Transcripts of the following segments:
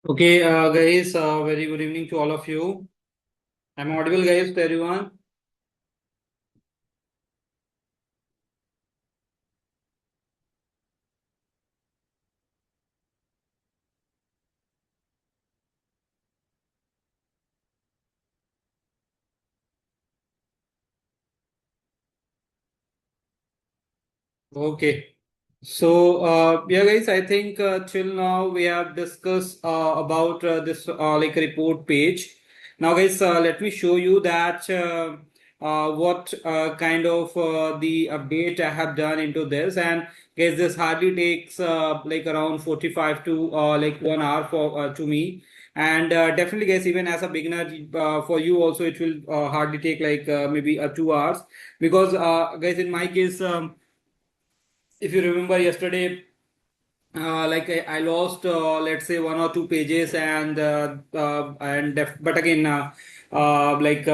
Okay, guys, very good evening to all of you. I'm audible, guys, to everyone. Okay. So, yeah, guys, I think till now we have discussed about this like report page. Now, guys, let me show you that what kind of the update I have done into this. And guys, this hardly takes like around 45 to like 1 hour for to me. And definitely, guys, even as a beginner, for you also, it will hardly take like maybe 2 hours because, guys, in my case, if you remember yesterday, like I lost let's say 1 or 2 pages but again like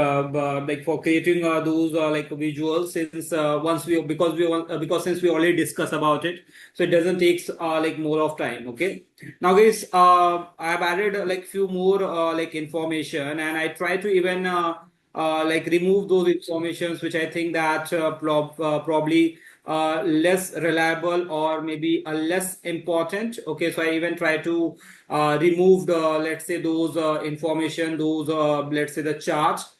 for creating those like visuals since once we because since we already discussed about it, so it doesn't take like more of time. Okay, now guys, I have added like few more like information, and I try to even like remove those informations which I think that probably less reliable or maybe less important. Okay, so I even try to remove the, let's say, those information, those let's say the charts.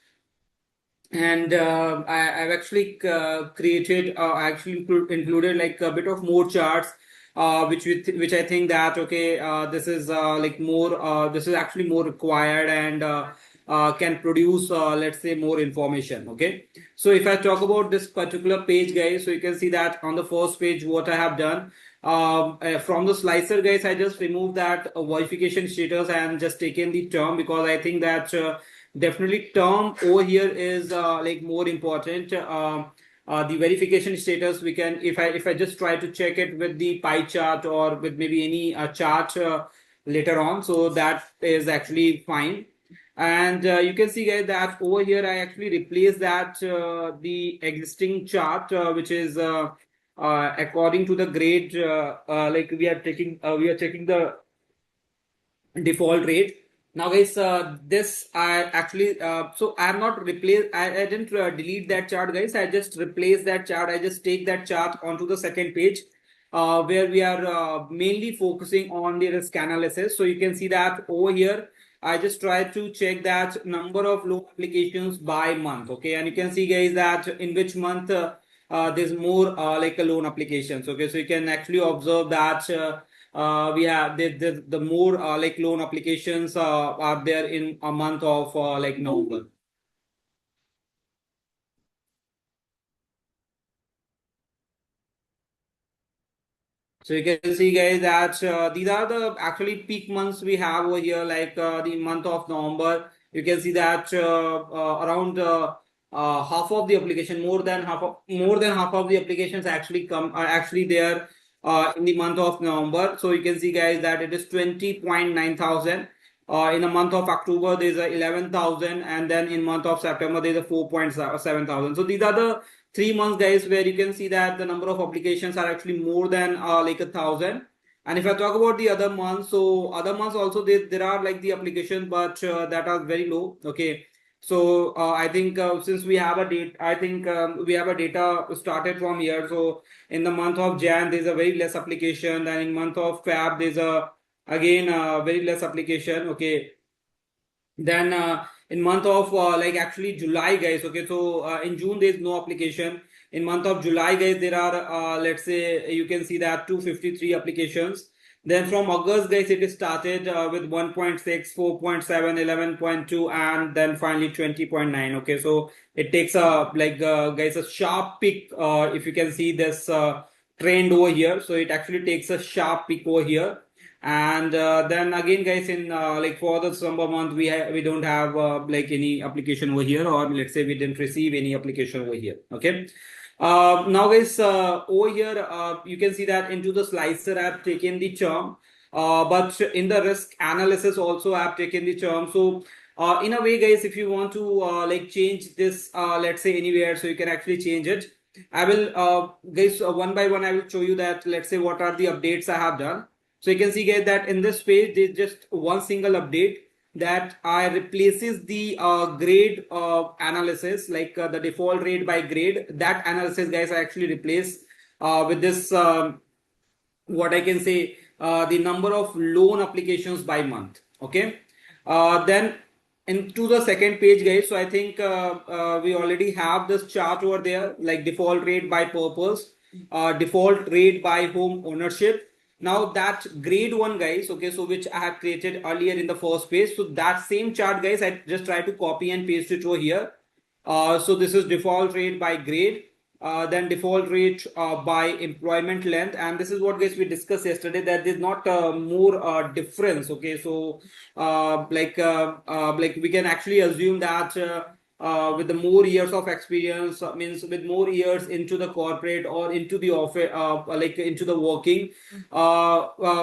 And I've actually created actually included like a bit of more charts, which I think that okay, this is like more this is actually more required and can produce let's say more information. Okay, so if I talk about this particular page, guys, so you can see that on the first page what I have done, from the slicer, guys, I just removed that verification status and just taken the term because I think that definitely term over here is like more important. The verification status, we can, if I just try to check it with the pie chart or with maybe any chart later on, so that is actually fine. And you can see, guys, that over here I actually replaced that the existing chart which is according to the grade, like we are checking the default rate. Now, guys, this I actually so I have not replaced. I didn't delete that chart, guys. I just replaced that chart. I just take that chart onto the second page, where we are mainly focusing on the risk analysis. So you can see that over here, I just try to check that number of loan applications by month. Okay, and you can see, guys, that in which month there's more like a loan applications. Okay, so you can actually observe that. We have the more like loan applications are there in a month of like November. So you can see, guys, that these are the actually peak months we have over here, like the month of November. You can see that around half of the application, more than half of the applications actually come are actually there in the month of November. So you can see, guys, that it is 20.9 thousand. In the month of October, there's a 11,000, and then in month of September, there's a 4.7 thousand. So these are the 3 months, guys, where you can see that the number of applications are actually more than like 1,000. And if I talk about the other months, so other months also there are like the applications, but that are very low. Okay, so I think since we have a date, I think we have a data started from here. So in the month of Jan, there's a very less application. Then in month of Feb, there's a again very less application. Okay, then in month of like actually July, guys. Okay, so in June there's no application. In month of July, guys, there are let's say you can see that 253 applications. Then from August, guys, it is started with 1.6, 4.7, 11.2, and then finally 20.9. Okay, so it takes a like guys a sharp peak. If you can see this trend over here, so it actually takes a sharp peak over here. And then again, guys, in like for the December month, we don't have like any application over here, or let's say we didn't receive any application over here. Okay, now, guys, over here you can see that into the slicer I've taken the term, but in the risk analysis also I've taken the term. So in a way, guys, if you want to like change this let's say anywhere, so you can actually change it. I will guys, one by one I will show you that, let's say, what are the updates I have done. So you can see guys that in this page there's just one single update that I replaces the grade analysis, like the default rate by grade. That analysis guys I actually replace with this what I can say, the number of loan applications by month. Okay. Then into the second page, guys. So I think we already have this chart over there, like default rate by purpose, default rate by home ownership. Now that grade one, guys. Okay, so which I have created earlier in the first page. So that same chart, guys, I just try to copy and paste it over here. So this is default rate by grade, then default rate by employment length, and this is what guys we discussed yesterday, that there's not more difference. Okay, so like we can actually assume that with the more years of experience, means with more years into the corporate or into the office, like into the working,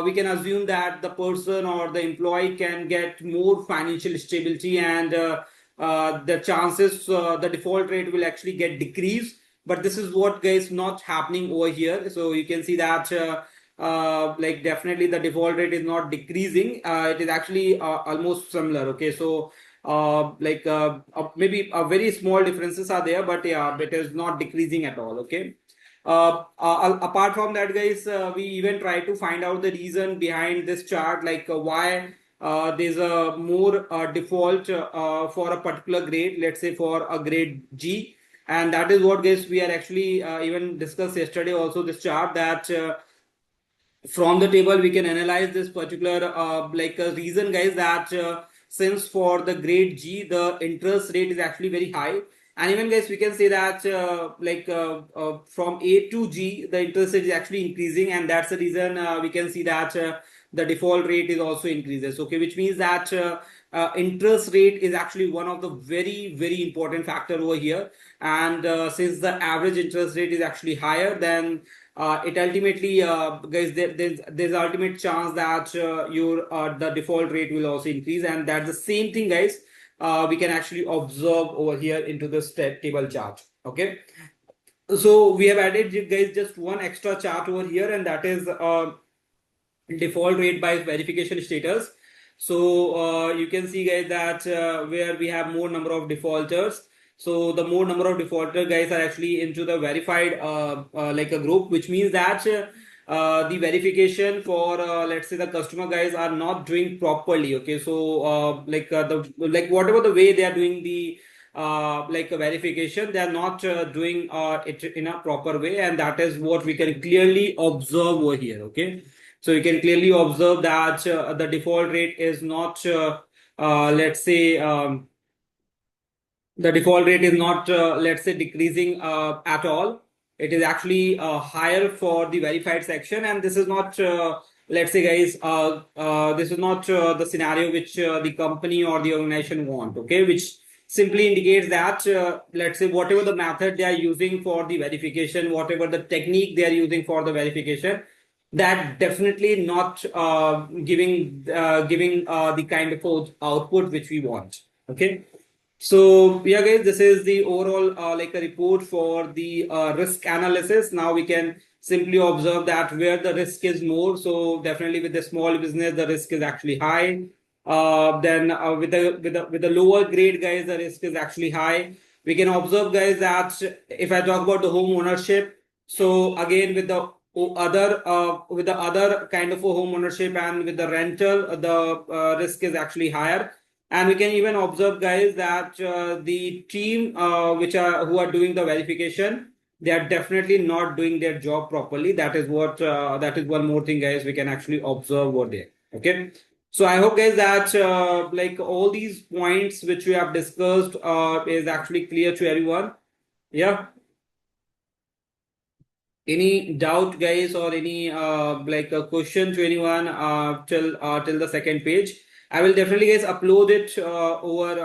we can assume that the person or the employee can get more financial stability, and the chances the default rate will actually get decreased. But this is what guys not happening over here. So you can see that like definitely the default rate is not decreasing, it is actually almost similar. Okay, so maybe a very small differences are there, but yeah, it is not decreasing at all. Okay. Apart from that, guys, we even try to find out the reason behind this chart, like why there's a more default for a particular grade, let's say for a grade G. And that is what guys we are actually even discussed yesterday also, this chart, that from the table we can analyze this particular like a reason, guys, that since for the grade G the interest rate is actually very high, and even guys we can say that from A to G the interest rate is actually increasing, and that's the reason we can see that the default rate is also increases. Okay, which means that interest rate is actually one of the very important factor over here, and since the average interest rate is actually higher, then it ultimately guys there's ultimate chance that your the default rate will also increase, and that's the same thing, guys, we can actually observe over here into this table chart. Okay, so we have added guys just one extra chart over here, and that is default rate by verification status. So you can see guys that where we have more number of defaulters, so the more number of defaulter guys are actually into the verified like a group, which means that the verification for let's say the customer guys are not doing properly. Okay, so like whatever the way they are doing the like a verification, they are not doing it in a proper way, and that is what we can clearly observe over here. Okay, so you can clearly observe that the default rate is not let's say the default rate is not let's say decreasing at all. It is actually higher for the verified section, and this is not let's say guys this is not the scenario which the company or the organization want. Okay, which simply indicates that let's say whatever the method they are using for the verification, whatever the technique they are using for the verification, that definitely not giving the kind of output which we want. Okay, so yeah guys, this is the overall like a report for the risk analysis. Now we can simply observe that where the risk is more, so definitely with the small business the risk is actually high. Then with the lower grade guys the risk is actually high. We can observe guys that if I talk about the home ownership, so again with the other kind of a home ownership and with the rental the risk is actually higher. And we can even observe guys that the team who are doing the verification, they are definitely not doing their job properly. That is what that is one more thing guys we can actually observe over there. Okay, so I hope guys that like all these points which we have discussed is actually clear to everyone. Yeah, any doubt guys, or any like a question to anyone till the second page? I will definitely guys upload it over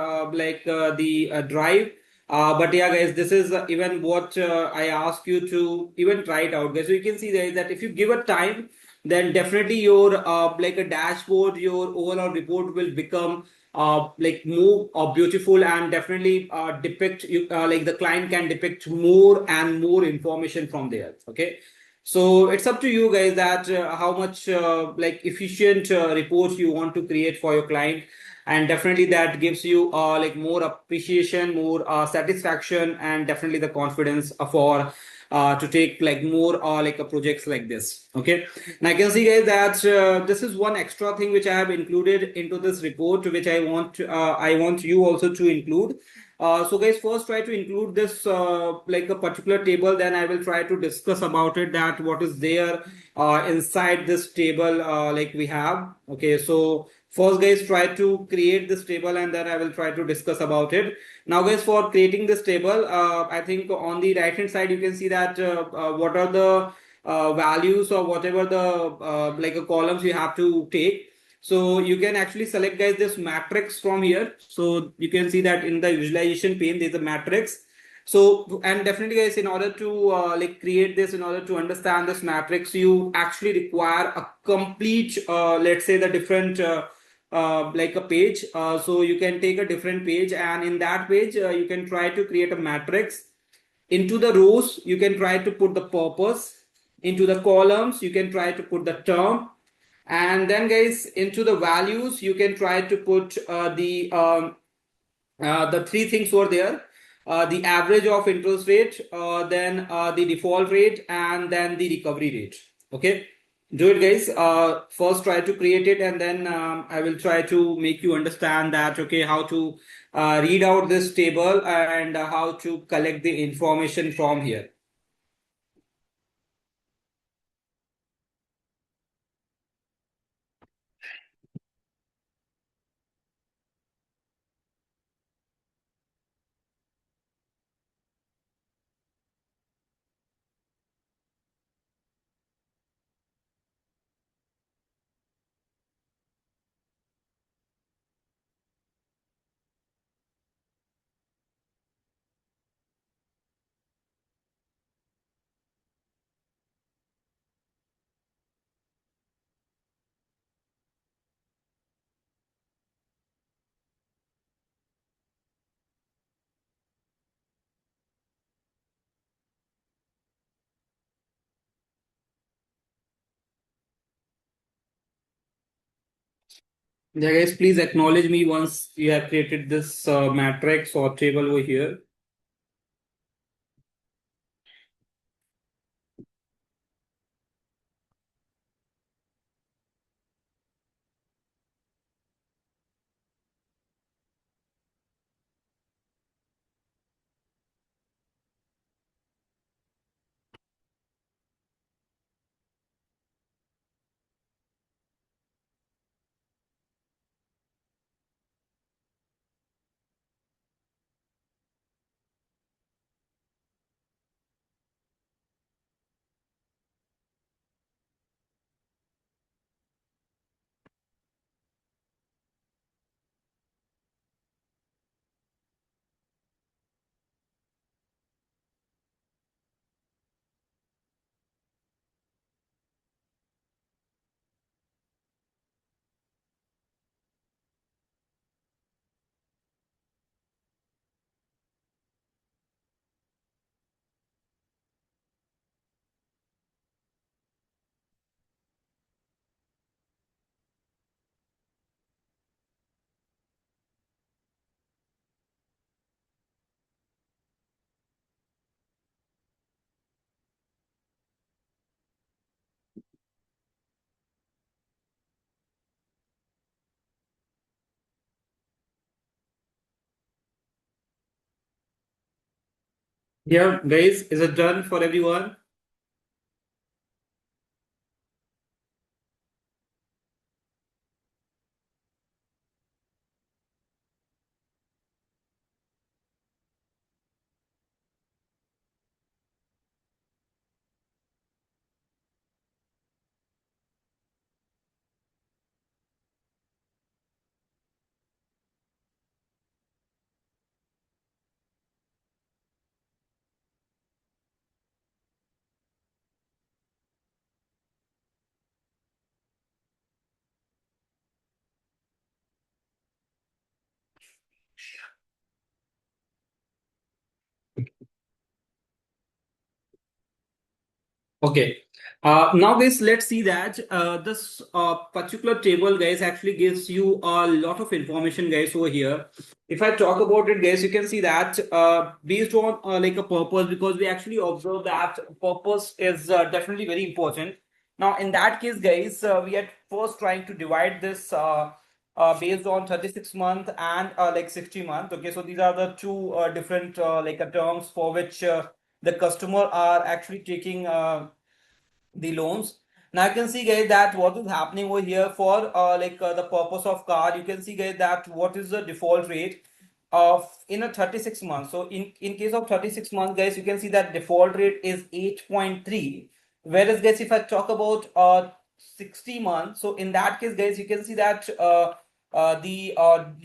the drive. But yeah guys, this is even what I ask you to even try it out guys. So you can see there that if you give a time, then definitely your like a dashboard, your overall report will become like more beautiful, and definitely depict you like the client can depict more and more information from there. Okay, So it's up to you guys that how much like efficient reports you want to create for your client, and definitely that gives you like more appreciation, more satisfaction, and definitely the confidence for to take like more like projects like this. Okay, and I can see guys that this is one extra thing which I have included into this report, which I want you also to include. So guys, first try to include this like a particular table, then I will try to discuss about it, that what is there inside this table like we have. Okay, so first guys, try to create this table and then I will try to discuss about it. Now guys, for creating this table, I think on the right hand side you can see that what are the values or whatever the like columns you have to take. So you can actually select guys this matrix from here. So you can see that in the visualization pane there's a matrix. So and definitely guys, in order to like create this, in order to understand this matrix, you actually require a complete let's say the different like a page. So you can take a different page, and in that page you can try to create a matrix. Into the rows you can try to put the purpose. Into the columns you can try to put the term, and then guys into the values you can try to put the three things over there: the average of interest rate, then the default rate, and then the recovery rate. Okay, do it guys. First try to create it, and then I will try to make you understand that okay, how to read out this table and how to collect the information from here. Yeah guys, please acknowledge me once you have created this matrix or table over here. Yeah, guys, is it done for everyone? Okay. Now, guys, let's see that this particular table, guys, actually gives you a lot of information, guys, over here. If I talk about it, guys, you can see that based on like a purpose, because we actually observe that purpose is definitely very important. Now, in that case, guys, we are first trying to divide this based on 36 month and like 60 month. Okay, so these are the two different terms for which the customer are actually taking the loans. Now I can see, guys, that what is happening over here for the purpose of card. You can see, guys, that what is the default rate of in a 36 months. So in case of 36 months, guys, you can see that default rate is 8.3. Whereas, guys, if I talk about 60 months, so in that case, guys, you can see that the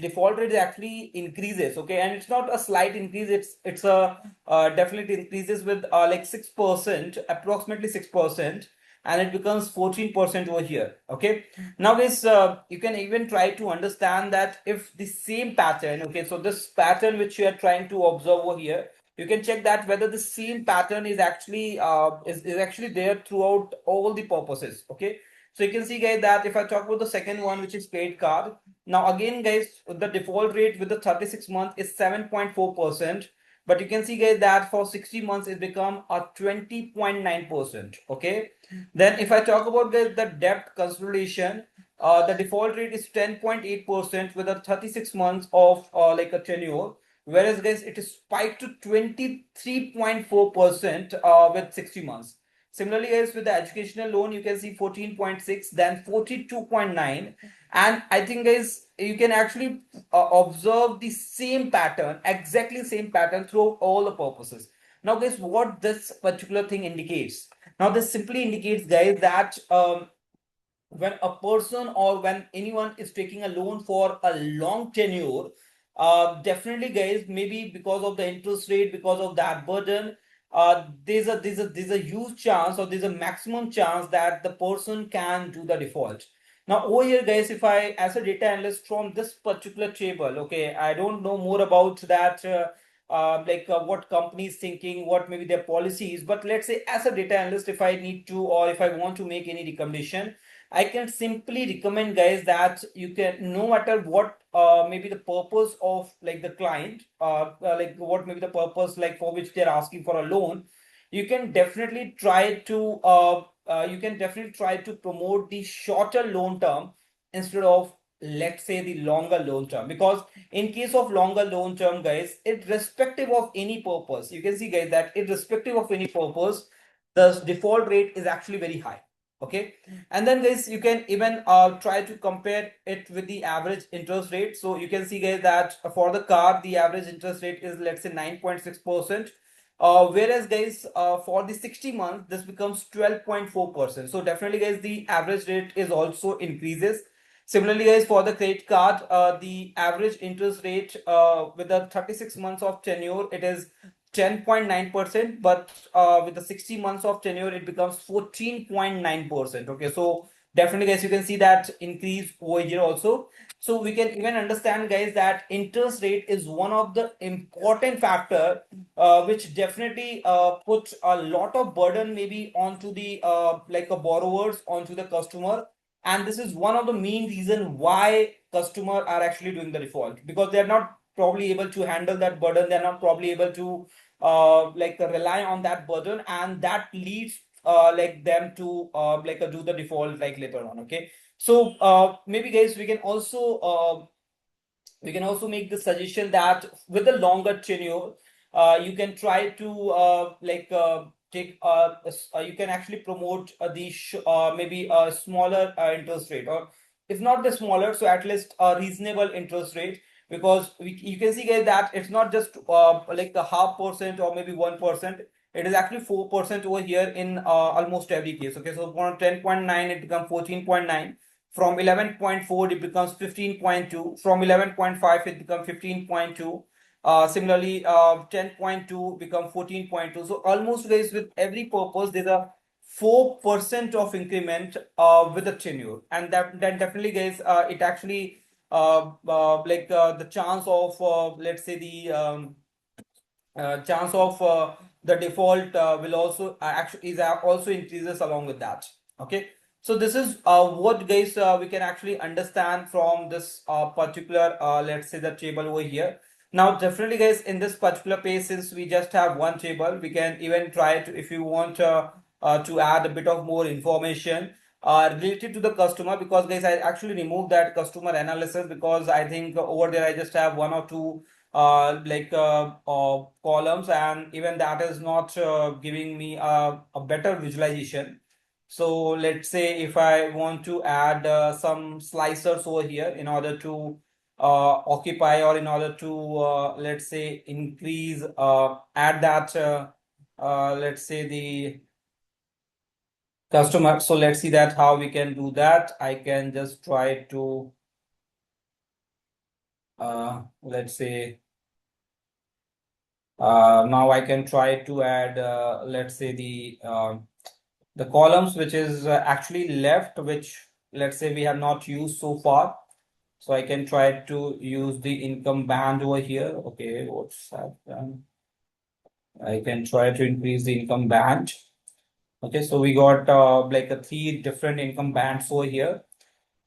default rate actually increases. Okay, and it's not a slight increase, it's a definitely increases with like 6%, approximately 6%, and it becomes 14% over here. Okay, now guys, you can even try to understand that if the same pattern, okay, so this pattern which you are trying to observe over here, you can check that whether the same pattern is actually is actually there throughout all the purposes. Okay, so you can see, guys, that if I talk about the second one, which is credit card, now again, guys, the default rate with the 36 month is 7.4%. But you can see, guys, that for 60 months it become a 20.9%. Okay, then if I talk about the debt consolidation, the default rate is 10.8% with a 36 months of like a tenure, whereas, guys, it is spiked to 23.4% with 60 months. Similarly, guys, with the educational loan, you can see 14.6, then 42.9. And I think, guys, you can actually observe the same pattern, exactly same pattern through all the purposes. Now, guys, what this particular thing indicates? Now, this simply indicates, guys, that when a person or when anyone is taking a loan for a long tenure, definitely, guys, maybe because of the interest rate, because of that burden, there's a huge chance, or there's a maximum chance that the person can do the default. Now over here, guys, if I, as a data analyst from this particular table, okay, I don't know more about that what company is thinking, what maybe their policies, but let's say as a data analyst, if I need to, or if I want to make any recommendation, I can simply recommend, guys, that you can, no matter what maybe the purpose of like the client, like what maybe the purpose like for which they're asking for a loan, you can definitely try to promote the shorter loan term instead of, let's say, the longer loan term. Because in case of longer loan term, guys, irrespective of any purpose, you can see, guys, that irrespective of any purpose, the default rate is actually very high. Okay, and then, guys, you can even try to compare it with the average interest rate. So you can see, guys, that for the car, the average interest rate is, let's say, 9.6%. Whereas, guys, for the 60 months, this becomes 12.4%. So definitely, guys, the average rate is also increases. Similarly, guys, for the credit card, the average interest rate with the 36 months of tenure, it is 10.9%, but with the 60 months of tenure, it becomes 14.9%. Okay, so definitely, guys, you can see that increase over here also. So we can even understand, guys, that interest rate is one of the important factor which definitely puts a lot of burden maybe onto the borrowers, onto the customer. And this is one of the main reason why customer are actually doing the default, because they are not probably able to handle that burden, they're not probably able to rely on that burden, and that leads them to do the default like later on. Okay, so maybe, guys, we can also make the suggestion that with a longer tenure, you can try to take you can actually promote maybe a smaller interest rate, or if not the smaller, so at least a reasonable interest rate. Because you can see, guys, that it's not just like a 0.5% or maybe 1%, it is actually 4% over here in almost every case. Okay, so from 10.9 it becomes 14.9, from 11.4 it becomes 15.2, from 11.5 it becomes 15.2, similarly 10.2 become 14.2. So almost, guys, with every purpose there's a 4% of increment with the tenure, and that then definitely, guys, it actually the chance of let's say the chance of the default will also actually is also increases along with that. Okay, so this is what guys we can actually understand from this particular let's say the table over here. Now definitely guys, in this particular page, since we just have one table, we can even try to, if you want to add a bit of more information related to the customer, because guys I actually removed that customer analysis because I think over there I just have one or two columns, and even that is not giving me a better visualization. So let's say if I want to add some slicers over here in order to occupy, or in order to let's say increase add that let's say the customer. So let's see that how we can do that. I can just try to let's say now I can try to add let's say the columns which is actually left, which let's say we have not used so far. So I can try to use the income band over here. Okay, what's happened? I can try to increase the income band. Okay, so we got like a three different income bands over here.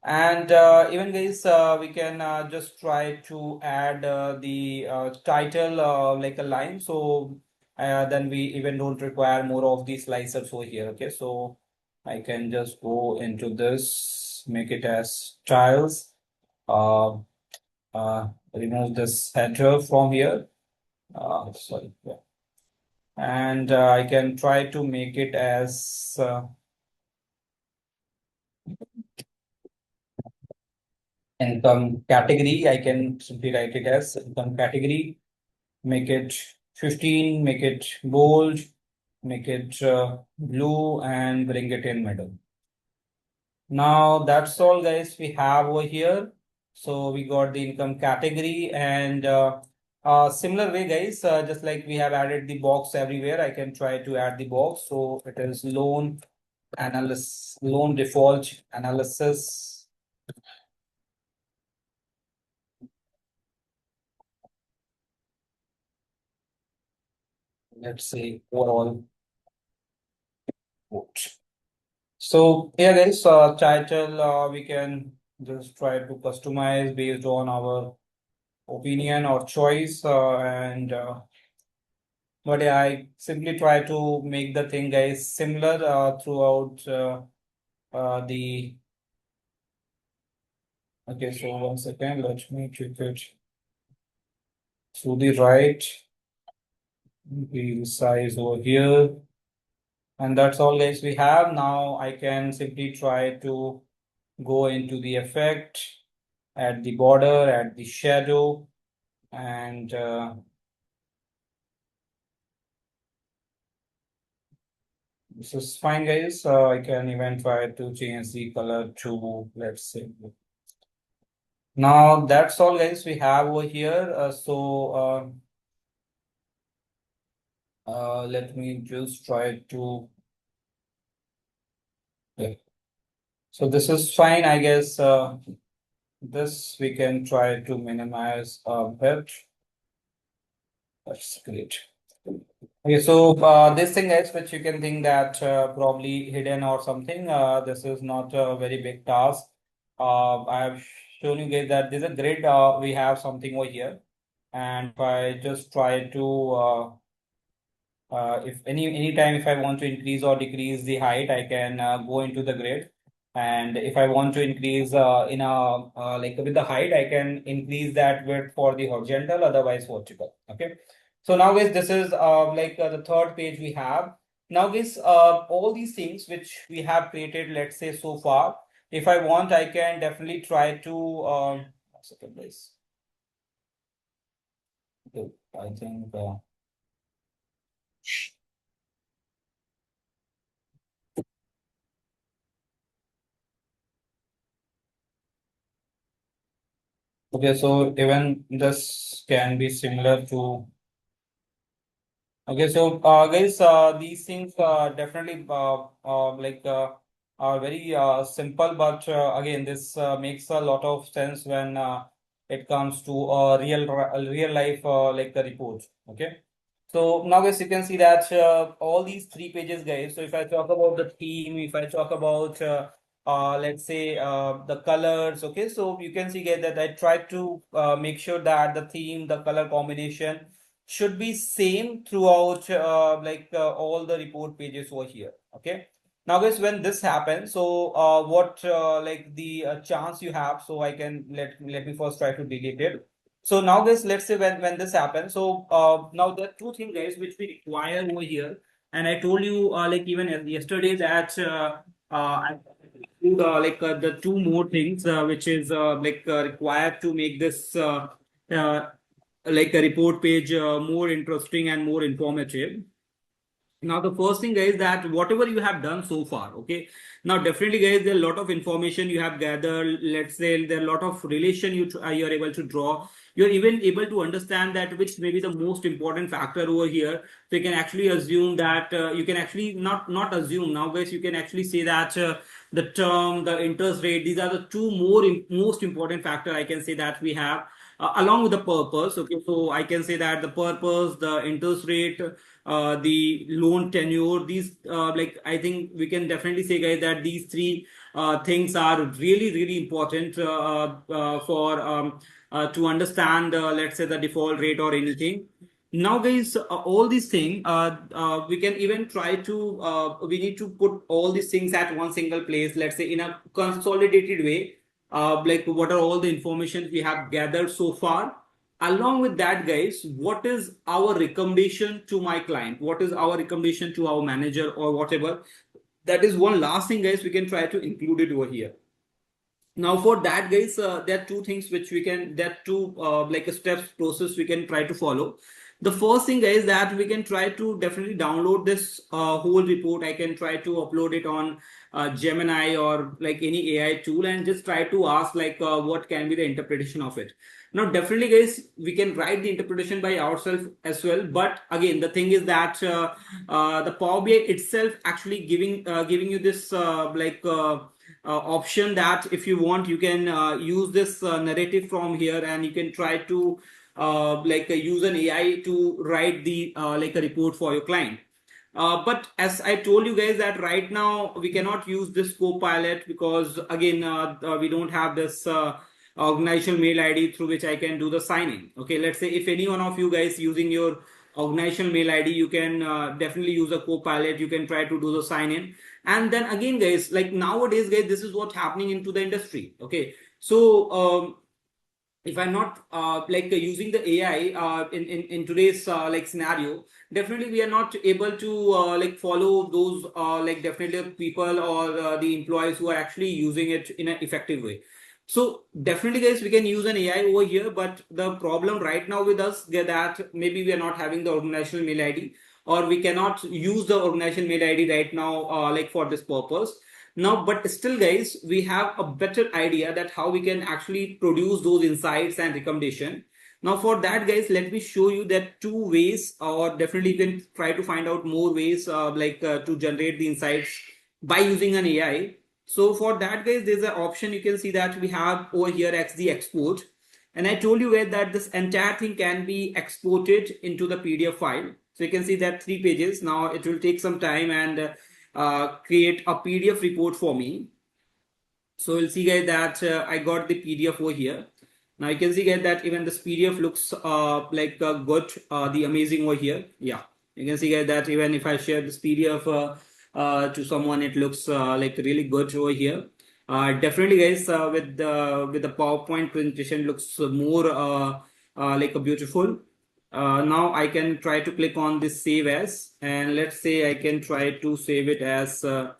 And even guys, we can just try to add the title like a line. So then we even don't require more of these slicers over here. Okay, so I can just go into this, make it as tiles, uh, remove this header from here. Sorry, yeah. And I can try to make it as income category. I can simply write it as income category, make it 15, make it bold, make it blue, and bring it in middle. Now that's all guys we have over here. So we got the income category, and similar way guys, just like we have added the box everywhere, I can try to add the box. So it is loan analysis, loan default analysis. Let's say overall quote. So yeah, guys, title we can just try to customize based on our opinion or choice, and but yeah, I simply try to make the thing guys similar throughout the. Okay, so 1 second, let me keep it to the right, the size over here, and that's all guys we have. Now I can simply try to go into the effect, add the border, add the shadow, and this is fine guys. I can even try to change the color to, let's say, now that's all guys we have over here. Let me just try to, yeah. So this is fine, I guess. This we can try to minimize a bit. That's great. Okay, so this thing is which you can think that probably hidden or something. This is not a very big task. I have shown you guys that there's a grid. We have something over here, and if I just try to if anytime if I want to increase or decrease the height, I can go into the grid. And if I want to increase in a like with the height, I can increase that width for the horizontal, otherwise vertical. Okay. So now guys, this is the third page we have. Now guys, all these things which we have created, let's say so far, if I want, I can definitely try to one second guys. Okay, I think okay, so even this can be similar to. Okay, so guys, these things definitely are very simple, but again, this makes a lot of sense when it comes to real life like the report. Okay, So now guys, you can see that all these 3 pages, guys. So if I talk about the theme, if I talk about let's say the colors, okay. So you can see guys that I try to make sure that the theme, the color combination should be same throughout all the report pages over here. Okay. Now guys, when this happens, so what like the chance you have, so I can let me first try to delete it. So now guys, let's say when this happens. So now there are two things guys which we require over here, and I told you like even yesterday that I the two more things which is required to make this uh, like a report page more interesting and more informative. Now, the first thing, guys, that whatever you have done so far, okay. Now, definitely, guys, there are a lot of information you have gathered. Let's say there are a lot of relation you're able to draw. You're even able to understand that which may be the most important factor over here. So you can actually assume that you can actually not assume now, guys. You can actually say that the term, the interest rate, these are the two most important factor I can say that we have. Along with the purpose, okay, so I can say that the purpose, the interest rate, the loan tenure, these like I think we can definitely say guys that these three things are really important for to understand let's say the default rate or anything. Now guys, all these things we can even try to we need to put all these things at one single place, let's say in a consolidated way, like what are all the information we have gathered so far. Along with that, guys, what is our recommendation to my client? What is our recommendation to our manager or whatever? That is one last thing, guys, we can try to include it over here. Now for that, guys, there are two things which we can, there are two like a steps process we can try to follow. The first thing is that we can try to definitely download this whole report. I can try to upload it on Gemini or like any AI tool and just try to ask like what can be the interpretation of it. Now definitely guys, we can write the interpretation by ourselves as well, but again the thing is that the Power BI itself actually giving you this option that if you want you can use this narrative from here and you can try to use an AI to write the like a report for your client. But as I told you guys that right now we cannot use this Copilot because again we don't have this organizational mail ID through which I can do the signing. Okay, let's say if any one of you guys using your organizational mail ID, you can definitely use a Copilot. You can try to do the sign in, and then again, guys, like nowadays, guys, this is what's happening into the industry. Okay, so if I'm not using the AI in today's like scenario, definitely we are not able to like follow those definitely people or the employees who are actually using it in an effective way. So definitely, guys, we can use an AI over here, but the problem right now with us is that maybe we are not having the organizational mail ID, or we cannot use the organizational mail ID right now, like for this purpose. Now, but still, guys, we have a better idea that how we can actually produce those insights and recommendation. Now, for that, guys, let me show you that two ways, or definitely you can try to find out more ways, to generate the insights by using an AI. So for that, guys, there's an option you can see that we have over here as the export. And I told you that this entire thing can be exported into the PDF file. So you can see that 3 pages. Now it will take some time and create a PDF report for me. So you'll see guys that I got the PDF over here. Now you can see guys that even this PDF looks good, the amazing over here. Yeah, you can see guys that even if I share this PDF to someone, it looks like really good over here. Definitely guys, with the PowerPoint presentation looks more like a beautiful. Now I can try to click on this save as, and let's say I can try to save it as a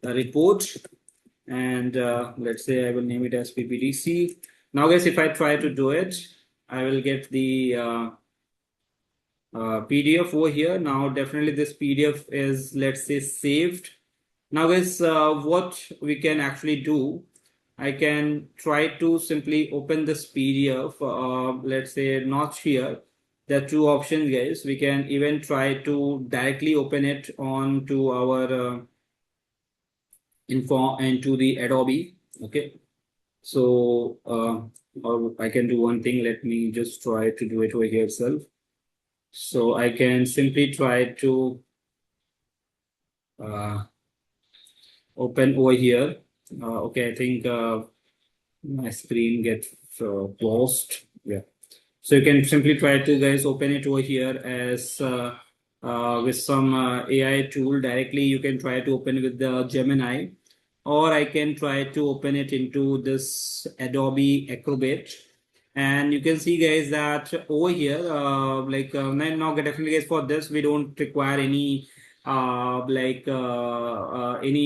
report, and let's say I will name it as PPDC. Now guys, if I try to do it, I will get the PDF over here. Now definitely this PDF is, let's say, saved. Now guys, what we can actually do, I can try to simply open this PDF, let's say not here. There are two options, guys. We can even try to directly open it onto our info into the Adobe. Okay, so or I can do one thing. Let me just try to do it over here itself. So I can simply try to uh, open over here. Okay, I think my screen gets closed. Yeah. So you can simply try to guys open it over here as with some AI tool directly. You can try to open with the Gemini, or I can try to open it into this Adobe Acrobat. And you can see guys that over here, now definitely guys for this we don't require any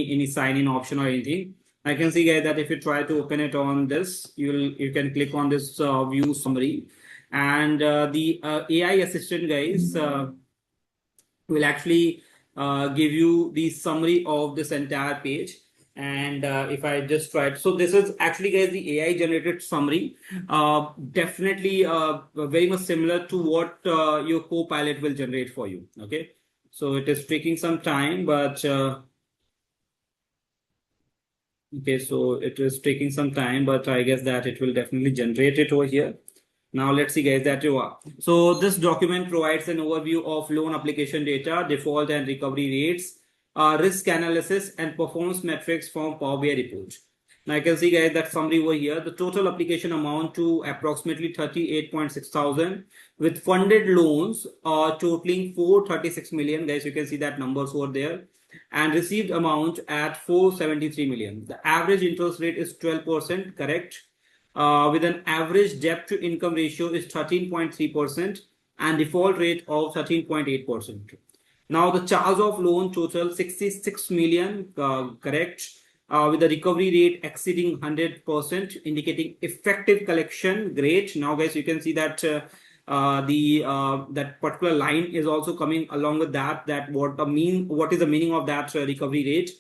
any sign in option or anything. I can see guys that if you try to open it on this, you can click on this view summary, and the AI assistant guys will actually give you the summary of this entire page. And if I just try it, so this is actually guys the AI generated summary, definitely very much similar to what your co-pilot will generate for you. Okay, so it is taking some time, but okay, so it is taking some time, but I guess that it will definitely generate it over here. Now let's see guys that you are. So this document provides an overview of loan application data, default and recovery rates, risk analysis and performance metrics from Power BI report. Now I can see guys that summary over here. The total application amount to approximately 38.6 thousand with funded loans totaling 436 million. Guys, you can see that numbers over there, and received amount at 473 million. The average interest rate is 12%, correct? With an average debt to income ratio is 13.3% and default rate of 13.8%. Now the charge of loan total 66 million, correct, with the recovery rate exceeding 100%, indicating effective collection. Great. Now guys, you can see that that particular line is also coming along with that. What is the meaning of that recovery rate?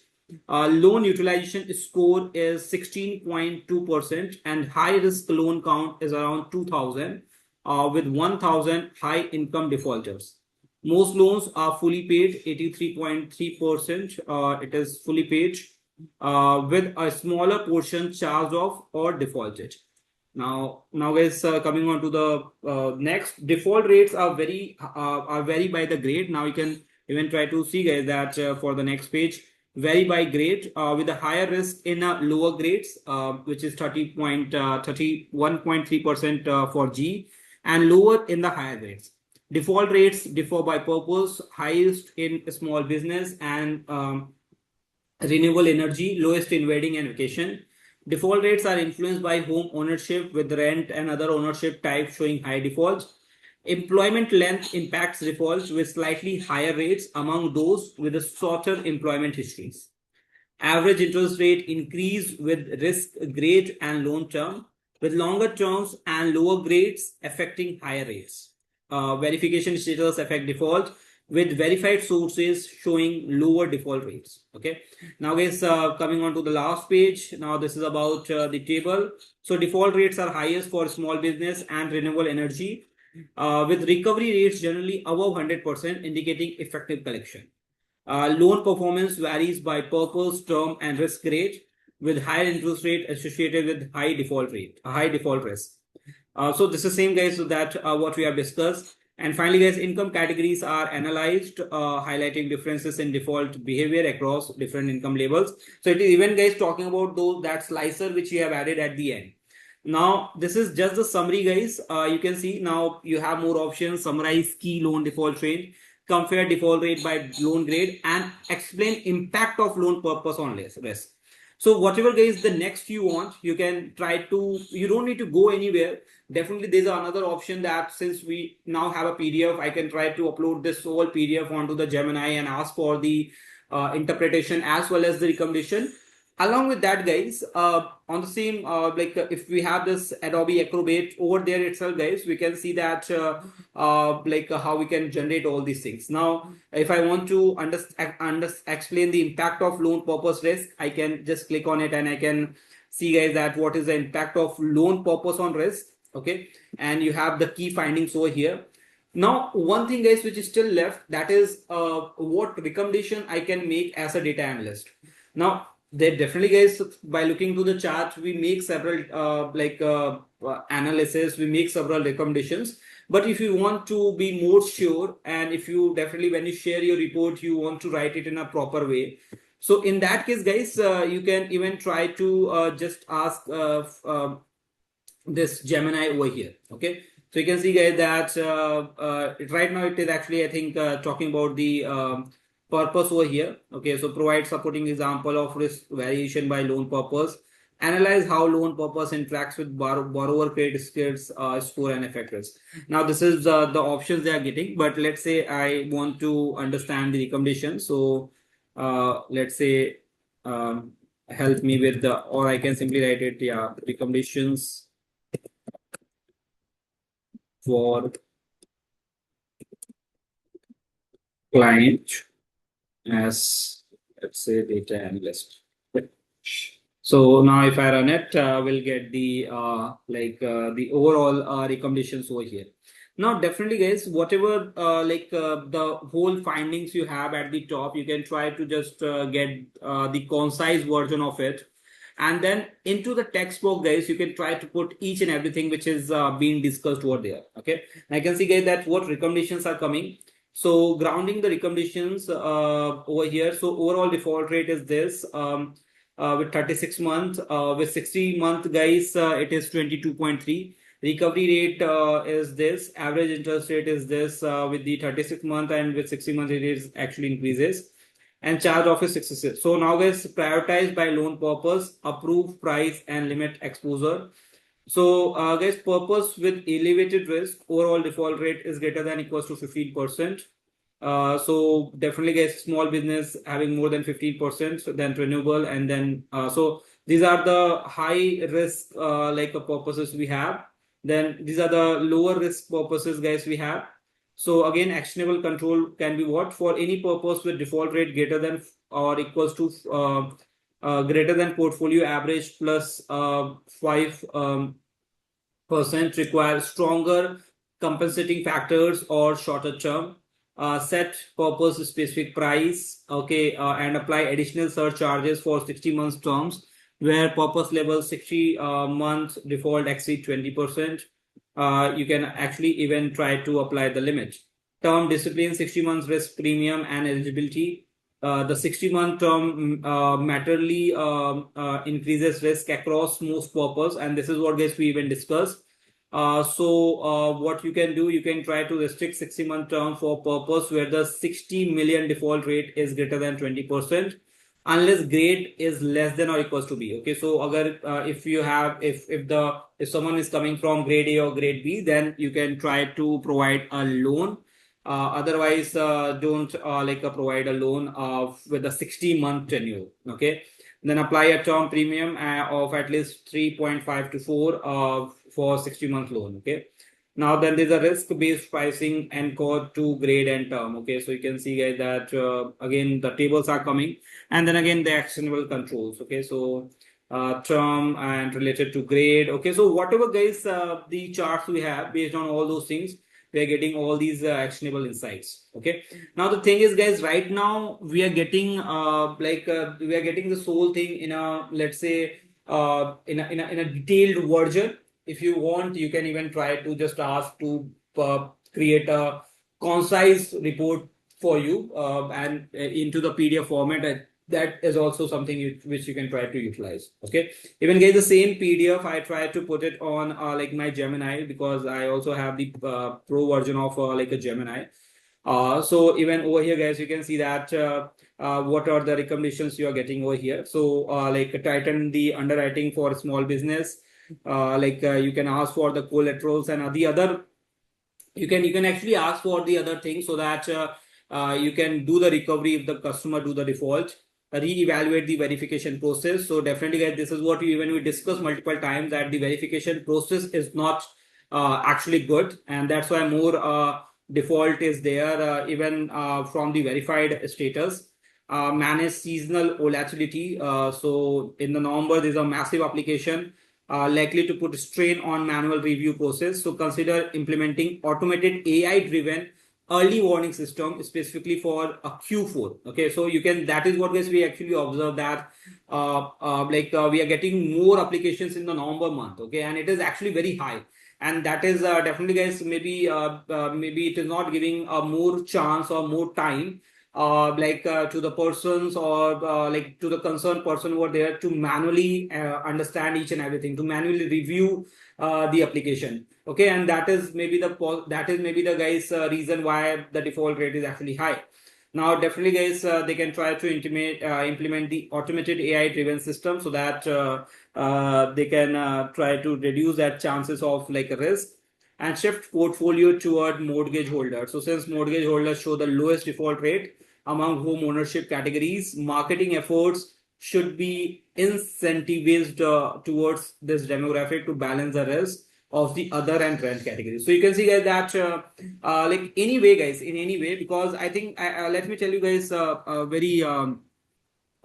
Loan utilization score is 16.2% and high risk loan count is around 2000 with 1000 high income defaulters. Most loans are fully paid, 83.3%. It is fully paid with a smaller portion charged off or defaulted. Now guys, coming on to the next, default rates are vary by the grade. Now you can even try to see guys that for the next page, vary by grade with a higher risk in lower grades, which is 31.3% for G, and lower in the higher grades. Default rates differ by purpose, highest in small business and renewable energy, lowest in wedding and vacation. Default rates are influenced by home ownership with rent and other ownership types showing high defaults. Employment length impacts defaults with slightly higher rates among those with a shorter employment histories. Average interest rate increase with risk grade and loan term, with longer terms and lower grades affecting higher rates. Verification status affect default with verified sources showing lower default rates. Okay, now guys, coming on to the last page. Now this is about the table. So default rates are highest for small business and renewable energy, with recovery rates generally above 100%, indicating effective collection. Loan performance varies by purpose, term, and risk rate, with higher interest rate associated with high default risk. So this is same guys, so that what we have discussed. And finally guys, income categories are analyzed, highlighting differences in default behavior across different income levels. So it is even guys talking about that slicer which we have added at the end. Now this is just the summary guys. You can see now you have more options: summarize key loan default rate, compare default rate by loan grade, and explain impact of loan purpose on risk. So whatever guys the next you want, you can try to, you don't need to go anywhere. Definitely there's another option that since we now have a PDF, I can try to upload this whole PDF onto the Gemini and ask for the interpretation as well as the recommendation. Along with that guys, on the same if we have this Adobe Acrobat over there itself guys, we can see that how we can generate all these things. Now if I want to explain the impact of loan purpose risk, I can just click on it and I can see guys that what is the impact of loan purpose on risk. Okay, and you have the key findings over here. Now one thing guys which is still left, that is what recommendation I can make as a data analyst. Now they definitely guys, by looking to the chart, we make several analysis, we make several recommendations. But if you want to be more sure, and if you definitely, when you share your report, you want to write it in a proper way, so in that case, guys, you can even try to just ask this Gemini over here. Okay, so you can see, guys, that right now it is actually, I think, talking about the purpose over here. Okay, so provide supporting example of risk variation by loan purpose. Analyze how loan purpose interacts with borrower credit skills, score, and effect risk. Now, this is the options they are getting. But let's say I want to understand the recommendation. So, let's say, help me with the, or I can simply write it, yeah, recommendations for client as, let's say, data analyst. So now if I run it, we'll get the the overall recommendations over here. Now, definitely, guys, whatever the whole findings you have at the top, you can try to just get the concise version of it. And then into the text box, guys, you can try to put each and everything which is being discussed over there. Okay. And I can see, guys, that what recommendations are coming. So grounding the recommendations over here. So overall default rate is this. With 36 month, with 60 month, guys, it is 22.3. Recovery rate is this. Average interest rate is this with the 36 month, and with 60 months it is actually increases. And charge off is 66. So now, guys, prioritize by loan purpose, approve price, and limit exposure. So guys, purpose with elevated risk, overall default rate is greater than equals to 15%. So definitely, guys, small business having more than 15%, then renewable, and then so these are the high risk purposes we have. Then these are the lower risk purposes, guys, we have. So again, actionable control can be what, for any purpose with default rate greater than or equals to greater than portfolio average plus 5 percent, require stronger compensating factors or shorter term. Set purpose specific price, okay, and apply additional surcharges for 60 months terms where purpose level 60 months default exceed 20%. You can actually even try to apply the limit. Term discipline, 60 months risk premium and eligibility. The 60-month term materially increases risk across most purpose, and this is what, guys, we even discussed. What you can do, you can try to restrict 60-month term for purpose where the 60 million default rate is greater than 20%, unless grade is less than or equals to B. Okay, so agar, if you have, if someone is coming from grade A or grade B, then you can try to provide a loan. Otherwise, don't provide a loan with a 60-month tenure. Okay, then apply a term premium of at least 3.5 to 4 for 60-month loan. Okay, now then there's a risk-based pricing and code to grade and term. Okay, so you can see, guys, that again the tables are coming, and then again the actionable controls. Okay, so term and related to grade. Okay, so whatever, guys, the charts we have, based on all those things, we are getting all these actionable insights. Okay, now the thing is, guys, right now we are getting we are getting this whole thing in a, let's say, in a detailed version. If you want, you can even try to just ask to create a concise report for you and into the PDF format. That is also something which you can try to utilize. Okay, even, guys, the same PDF I try to put it on my Gemini, because I also have the pro version of a Gemini. So even over here, guys, you can see that what are the recommendations you are getting over here. So tighten the underwriting for small business. You can ask for the collaterals and the other. You can actually ask for the other things, so that you can do the recovery if the customer do the default. Re-evaluate the verification process. So definitely, guys, this is what we discussed multiple times, that the verification process is not actually good, and that's why more default is there even from the verified status. Manage seasonal volatility. So in the November, there's a massive application likely to put strain on manual review process. So consider implementing automated AI-driven early warning system specifically for a Q4. Okay, so you can, that is what, guys, we actually observe, that we are getting more applications in the November month. Okay, and it is actually very high. and that is definitely, guys, maybe it is not giving a more chance or more time to the persons, or like to the concerned person over there, to manually understand each and everything, to manually review the application. Okay, and that is maybe the guys reason why the default rate is actually high. Now, definitely, guys, they can try to implement the automated AI driven system, so that they can try to reduce that chances of like a risk, and shift portfolio toward mortgage holders. So since mortgage holders show the lowest default rate among home ownership categories, marketing efforts should be incentivized towards this demographic to balance the risk of the other and rent categories. So you can see, guys, that like anyway, guys, in any way, because I think let me tell you guys a very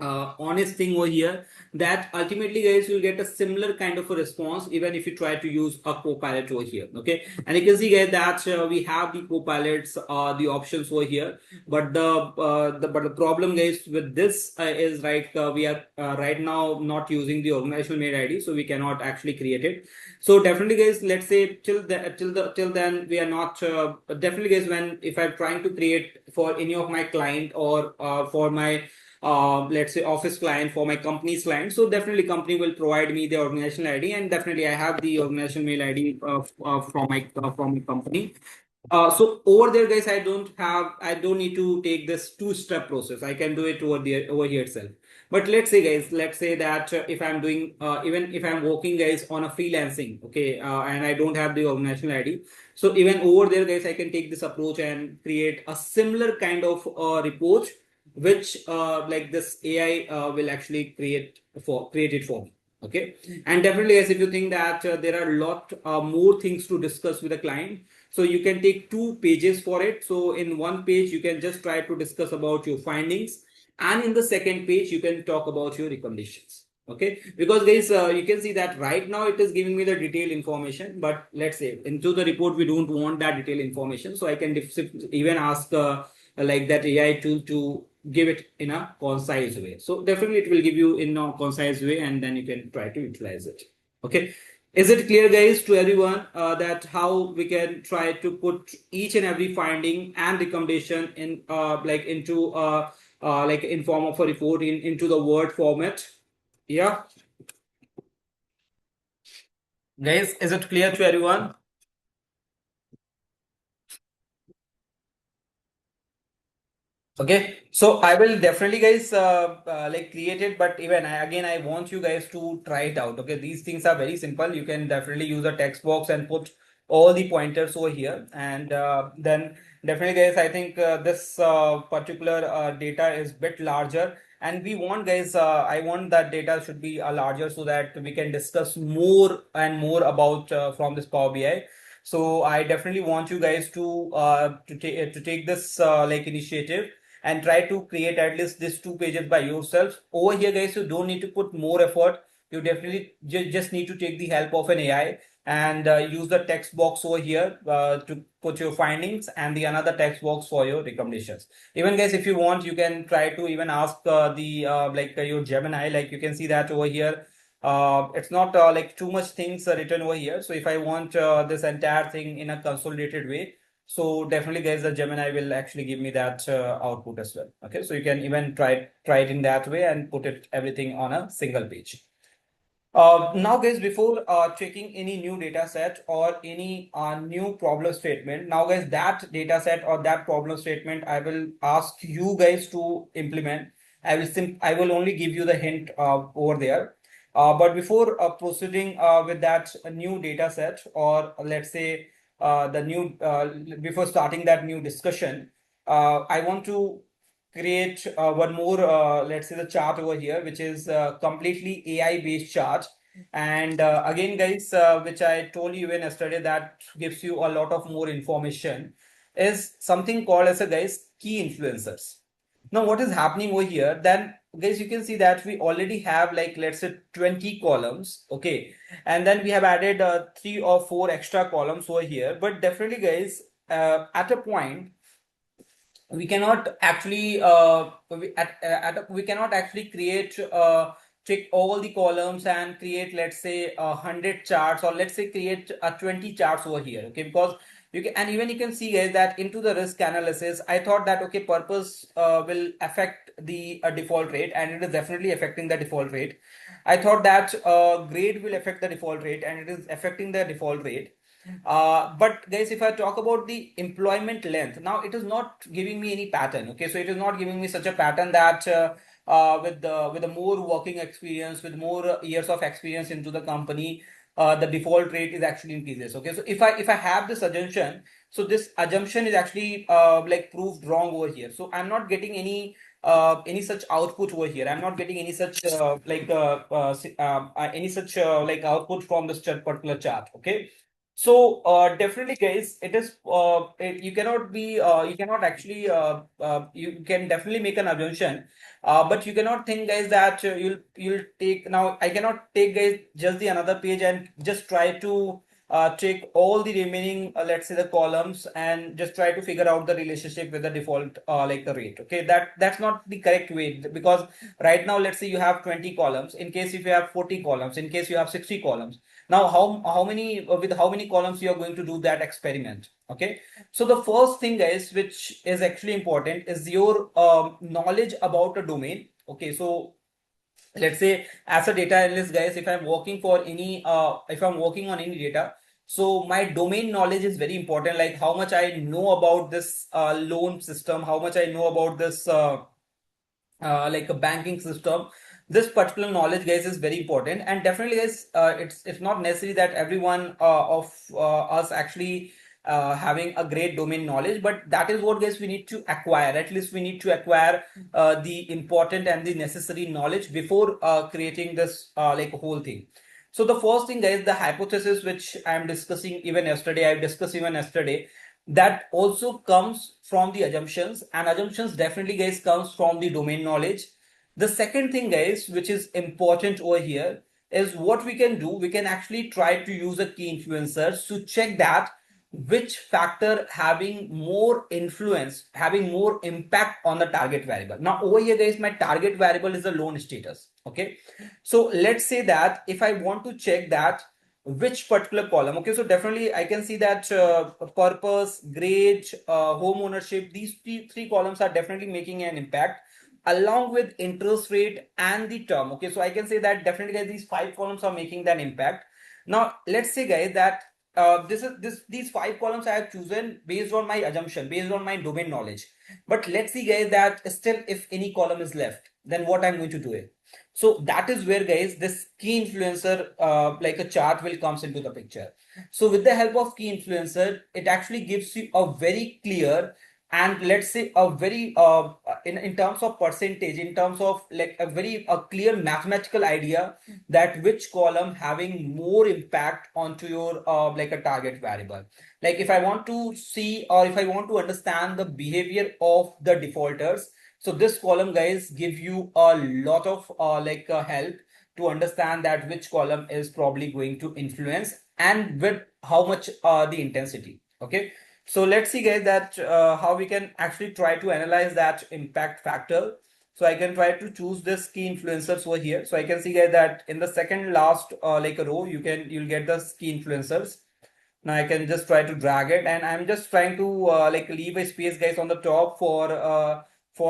honest thing over here, that ultimately, guys, you'll get a similar kind of a response even if you try to use a copilot over here. Okay, and you can see, guys, that we have the copilots, the options over here, but the problem, guys, with this is we are right now not using the organizational mail ID, so we cannot actually create it. So definitely, guys, let's say till then we are not definitely, guys, when if I'm trying to create for any of my client, or for my let's say office client, for my company's client, so definitely company will provide me the organizational ID, and definitely I have the organizational mail ID from my company. So over there, guys, I don't need to take this two-step process. I can do it over here itself. But let's say, guys, let's say that if I'm doing even if I'm working, guys, on a freelancing, okay, and I don't have the organizational ID, so even over there, guys, I can take this approach and create a similar kind of report, which like this AI will actually create it for me. Okay, and definitely, guys, if you think that there are a lot more things to discuss with a client, so you can take 2 pages for it. So in one page, you can just try to discuss about your findings, and in the second page, you can talk about your recommendations. Okay, because, guys, you can see that right now it is giving me the detailed information, but let's say into the report we don't want that detailed information, so I can even ask like that AI tool to give it in a concise way. So definitely it will give you in a concise way, and then you can try to utilize it. Okay, is it clear, guys, to everyone that how we can try to put each and every finding and recommendation in like in form of a report into the Word format? Yeah, guys, is it clear to everyone? Okay, so I will definitely, guys, like create it, but even again, I want you guys to try it out. Okay, these things are very simple. You can definitely use a text box and put all the pointers over here, and then definitely, guys, I think this particular data is bit larger, and we want, guys, I want that data should be larger, so that we can discuss more and more about from this Power BI. So I definitely want you guys to take this like initiative, and try to create at least these 2 pages by yourselves. Over here, guys, you don't need to put more effort. You definitely just need to take the help of an AI, and use the text box over here to put your findings, and the another text box for your recommendations. Even, guys, if you want, you can try to even ask the your Gemini. Like you can see that over here, it's not like too much things written over here. So if I want this entire thing in a consolidated way, so definitely, guys, the Gemini will actually give me that output as well. Okay, so you can even try it in that way and put it everything on a single page. Now, guys, before checking any new data set or any new problem statement, now, guys, that data set or that problem statement, I will ask you guys to implement. I will only give you the hint over there. But before proceeding with that new data set, or let's say the new before starting that new discussion, I want to create one more let's say the chart over here, which is completely AI based chart. And again, guys, which I told you even yesterday, that gives you a lot of more information, is something called as a, guys, key influencers. Now what is happening over here, then, guys, you can see that we already have, like, let's say 20 columns. Okay, and then we have added 3 or 4 extra columns over here. But definitely, guys, at a point we cannot actually we cannot actually create check all the columns and create, let's say, 100 charts, or let's say create 20 charts over here. Okay, because you can, and even you can see guys that into the risk analysis, I thought that okay, purpose will affect the default rate, and it is definitely affecting the default rate. I thought that grade will affect the default rate, and it is affecting the default rate. But guys, if I talk about the employment length, now it is not giving me any pattern. Okay, so it is not giving me such a pattern that with the more working experience, with more years of experience into the company, the default rate is actually increases. Okay, so if I have this assumption, so this assumption is actually like proved wrong over here. So I'm not getting any such output over here. I'm not getting any such any such like output from this particular chart. Okay. So definitely, guys, it is you cannot be you cannot actually you can definitely make an assumption, but you cannot think, guys, that you'll take. Now I cannot take, guys, just the another page and just try to take all the remaining let's say the columns and just try to figure out the relationship with the default like the rate. Okay, that's not the correct way, because right now let's say you have 20 columns. In case if you have 40 columns, in case you have 60 columns, now how many with how many columns you are going to do that experiment. Okay, so the first thing, guys, which is actually important is your knowledge about a domain. Okay, so let's say as a data analyst, guys, if I'm working for any if I'm working on any data, so my domain knowledge is very important, like how much I know about this loan system, how much I know about this like a banking system. This particular knowledge, guys, is very important, and definitely, guys, it's not necessary that everyone of us actually having a great domain knowledge, but that is what, guys, we need to acquire. At least we need to acquire the important and the necessary knowledge before creating this like whole thing. So the first thing, guys, the hypothesis which I'm discussing even yesterday, I've discussed even yesterday, that also comes from the assumptions, and assumptions definitely, guys, comes from the domain knowledge. The second thing, guys, which is important over here is what we can do. We can actually try to use a key influencers to check that which factor having more influence, having more impact on the target variable. Now over here, guys, my target variable is the loan status. Okay, so let's say that if I want to check that which particular column. Okay, so definitely I can see that purpose, grade, home ownership, these three columns are definitely making an impact, along with interest rate and the term. Okay, so I can say that definitely, guys, these five columns are making that impact. Now let's say, guys, that these five columns I have chosen based on my assumption, based on my domain knowledge. But let's see, guys, that still if any column is left, then what I'm going to do it. So that is where, guys, this key influencer like a chart will comes into the picture. So with the help of key influencer, it actually gives you a very clear, and let's say a very in terms of percentage, in terms of like a clear mathematical idea that which column having more impact onto your like a target variable. Like if I want to see, or if I want to understand the behavior of the defaulters, so this column, guys, give you a lot of help to understand that which column is probably going to influence and with how much the intensity. Okay, so let's see, guys, that how we can actually try to analyze that impact factor. So I can try to choose this key influencers over here. So I can see, guys, that in the second last like a row, you'll get the key influencers. Now I can just try to drag it, and I'm just trying to like leave a space, guys, on the top for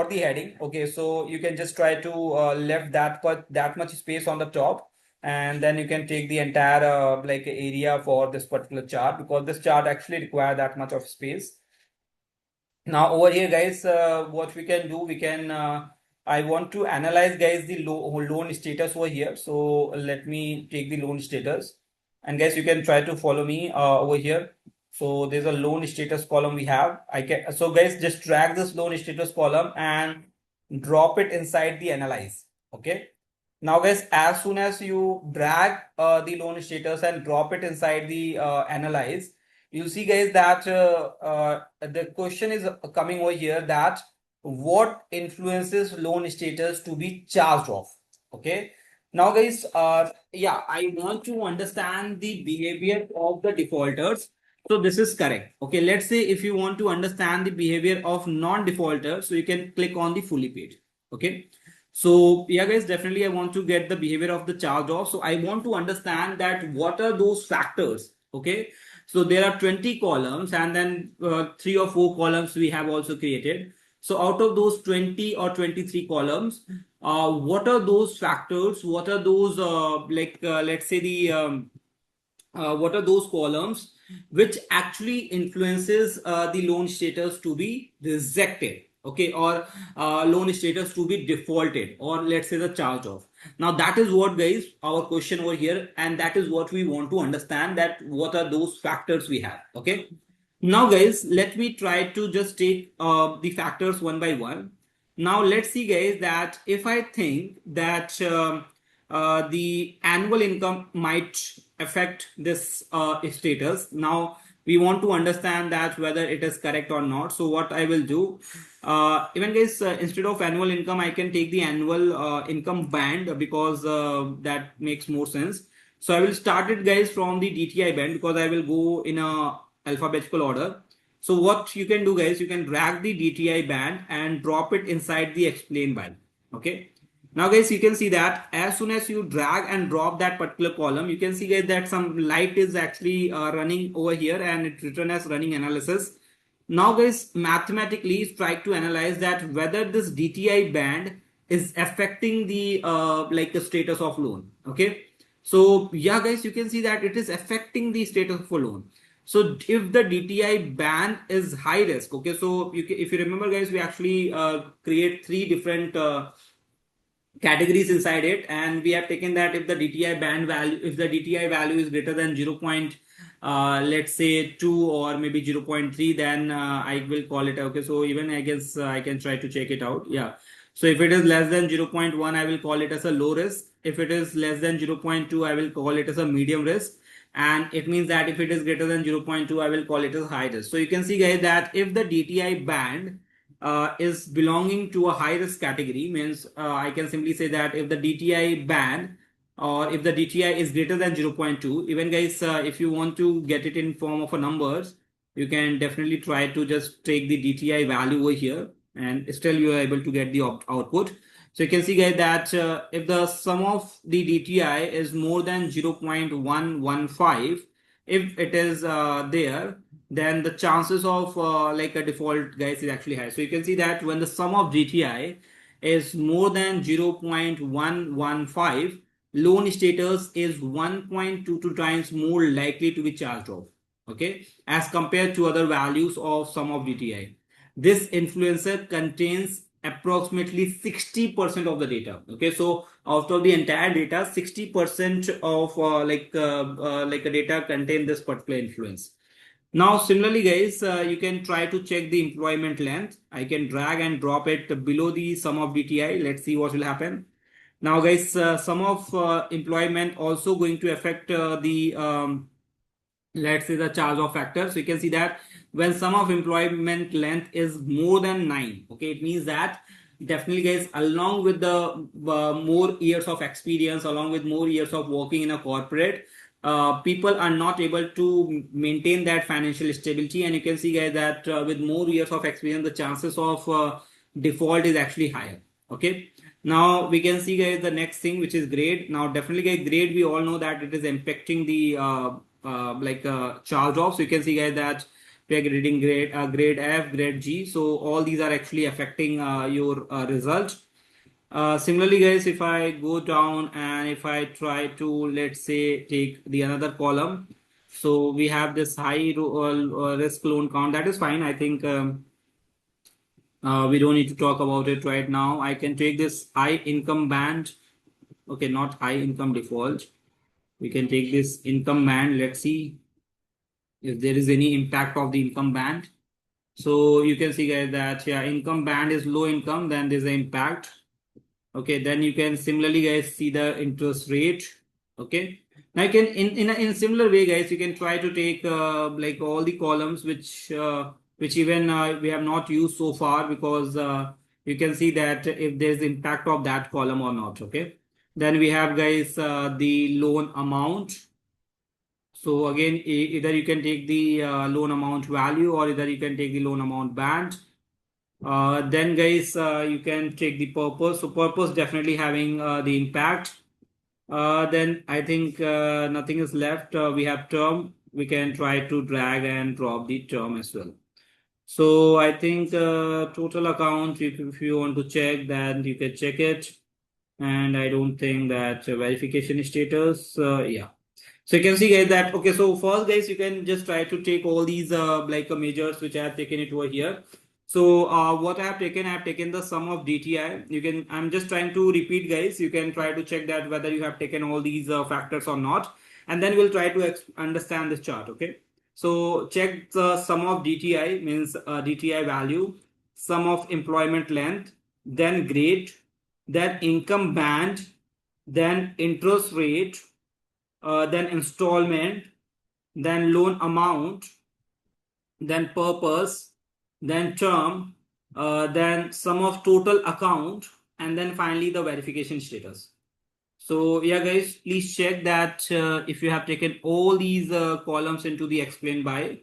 the heading. Okay, so you can just try to left that much space on the top, and then you can take the entire like area for this particular chart, because this chart actually require that much of space. Now over here, guys, what we can do, we can I want to analyze, guys, the loan status over here. So let me take the loan status, and guys, you can try to follow me over here. So there's a loan status column we have. I can, so guys, just drag this loan status column and drop it inside the analyze. Okay, now, guys, as soon as you drag the loan status and drop it inside the analyze, you'll see, guys, that the question is coming over here, that what influences loan status to be charged off. Okay, now, guys, yeah, I want to understand the behavior of the defaulters. So this is correct. Okay, let's say if you want to understand the behavior of non-defaulters, so you can click on the fully paid. Okay, So yeah, guys, definitely I want to get the behavior of the charge off. So I want to understand that what are those factors. Okay. So there are 20 columns, and then 3 or 4 columns we have also created. So out of those 20 or 23 columns, what are those factors? What are those, let's say what are those columns which actually influences the loan status to be rejected, okay, or loan status to be defaulted, or let's say the charge off. Now that is what, guys, our question over here, and that is what we want to understand, that what are those factors we have. Okay, now guys, let me try to just take the factors one by one. Now let's see, guys, that if I think that the annual income might affect this status. Now we want to understand that whether it is correct or not. So what I will do, even guys, instead of annual income, I can take the annual income band, because that makes more sense. So I will start it, guys, from the DTI band, because I will go in a alphabetical order. So what you can do, guys, you can drag the DTI band and drop it inside the explain band. Okay. Now, guys, you can see that as soon as you drag and drop that particular column, you can see, guys, that some light is actually running over here, and it's written as running analysis. Now, guys, mathematically try to analyze that whether this DTI band is affecting the the status of loan. Okay. So yeah, guys, you can see that it is affecting the status of a loan. So if the DTI band is high risk, okay, so if you remember, guys, we actually create 3 different categories inside it, and we have taken that if the DTI band value, if the DTI value is greater than 0. Let's say 2 or maybe 0.3, then I will call it. Okay, so even I guess I can try to check it out. Yeah. So if it is less than 0.1, I will call it as a low risk. If it is less than 0.2, I will call it as a medium risk. And it means that if it is greater than 0.2, I will call it as high risk. So you can see, guys, that if the DTI band is belonging to a high risk category, means I can simply say that if the DTI band, or if the DTI is greater than 0.2, even, guys, if you want to get it in form of a numbers, you can definitely try to just take the DTI value over here, and still you are able to get the output. So you can see, guys, that if the sum of the DTI is more than 0.115, if it is there, then the chances of like a default, guys, is actually high. So you can see that when the sum of DTI is more than 0.115, loan status is 1.22 times more likely to be charged off, okay, as compared to other values of sum of DTI. This influencer contains approximately 60% of the data. Okay, so out of the entire data, 60% of like a data contain this particular influence. Now, similarly, guys, you can try to check the employment length. I can drag and drop it below the sum of DTI. Let's see what will happen. Now, guys, sum of employment also going to affect the let's say the charge off factor. So you can see that when sum of employment length is more than 9, okay, it means that definitely, guys, along with the more years of experience, along with more years of working in a corporate, people are not able to maintain that financial stability. And you can see, guys, that with more years of experience, the chances of default is actually higher. Okay. Now we can see, guys, the next thing, which is grade. Now definitely, guys, grade, we all know that it is impacting the charge off. So you can see, guys, that we are grading grade F, grade G. So all these are actually affecting your result. Similarly, guys, if I go down and if I try to, let's say, take the another column, so we have this high risk loan count. That is fine. I think we don't need to talk about it right now. I can take this high income band. Okay, not high income default. We can take this income band. Let's see if there is any impact of the income band. So you can see, guys, that yeah, income band is low income, then there's an impact. Okay, then you can similarly, guys, see the interest rate. Okay, now you can in similar way, guys, you can try to take like all the columns which even we have not used so far, because you can see that if there's impact of that column or not. Okay, then we have, guys, the loan amount. So again, either you can take the loan amount value, or either you can take the loan amount band. Then guys, you can take the purpose. So purpose definitely having the impact. Then I think nothing is left. We have term. We can try to drag and drop the term as well. So I think total account, if you want to check, then you can check it. And I don't think that verification status, yeah. So you can see guys that, okay, so first guys, you can just try to take all these measures which I have taken it over here. So what I have taken the sum of DTI. You can, I'm just trying to repeat guys. You can try to check that whether you have taken all these factors or not. And then we'll try to understand this chart, okay? So check the sum of DTI means DTI value, sum of employment length, then grade, then income band, then interest rate, then installment, then loan amount, then purpose, then term, then sum of total account, and then finally the verification status. So yeah, guys, please check that if you have taken all these columns into the explain by,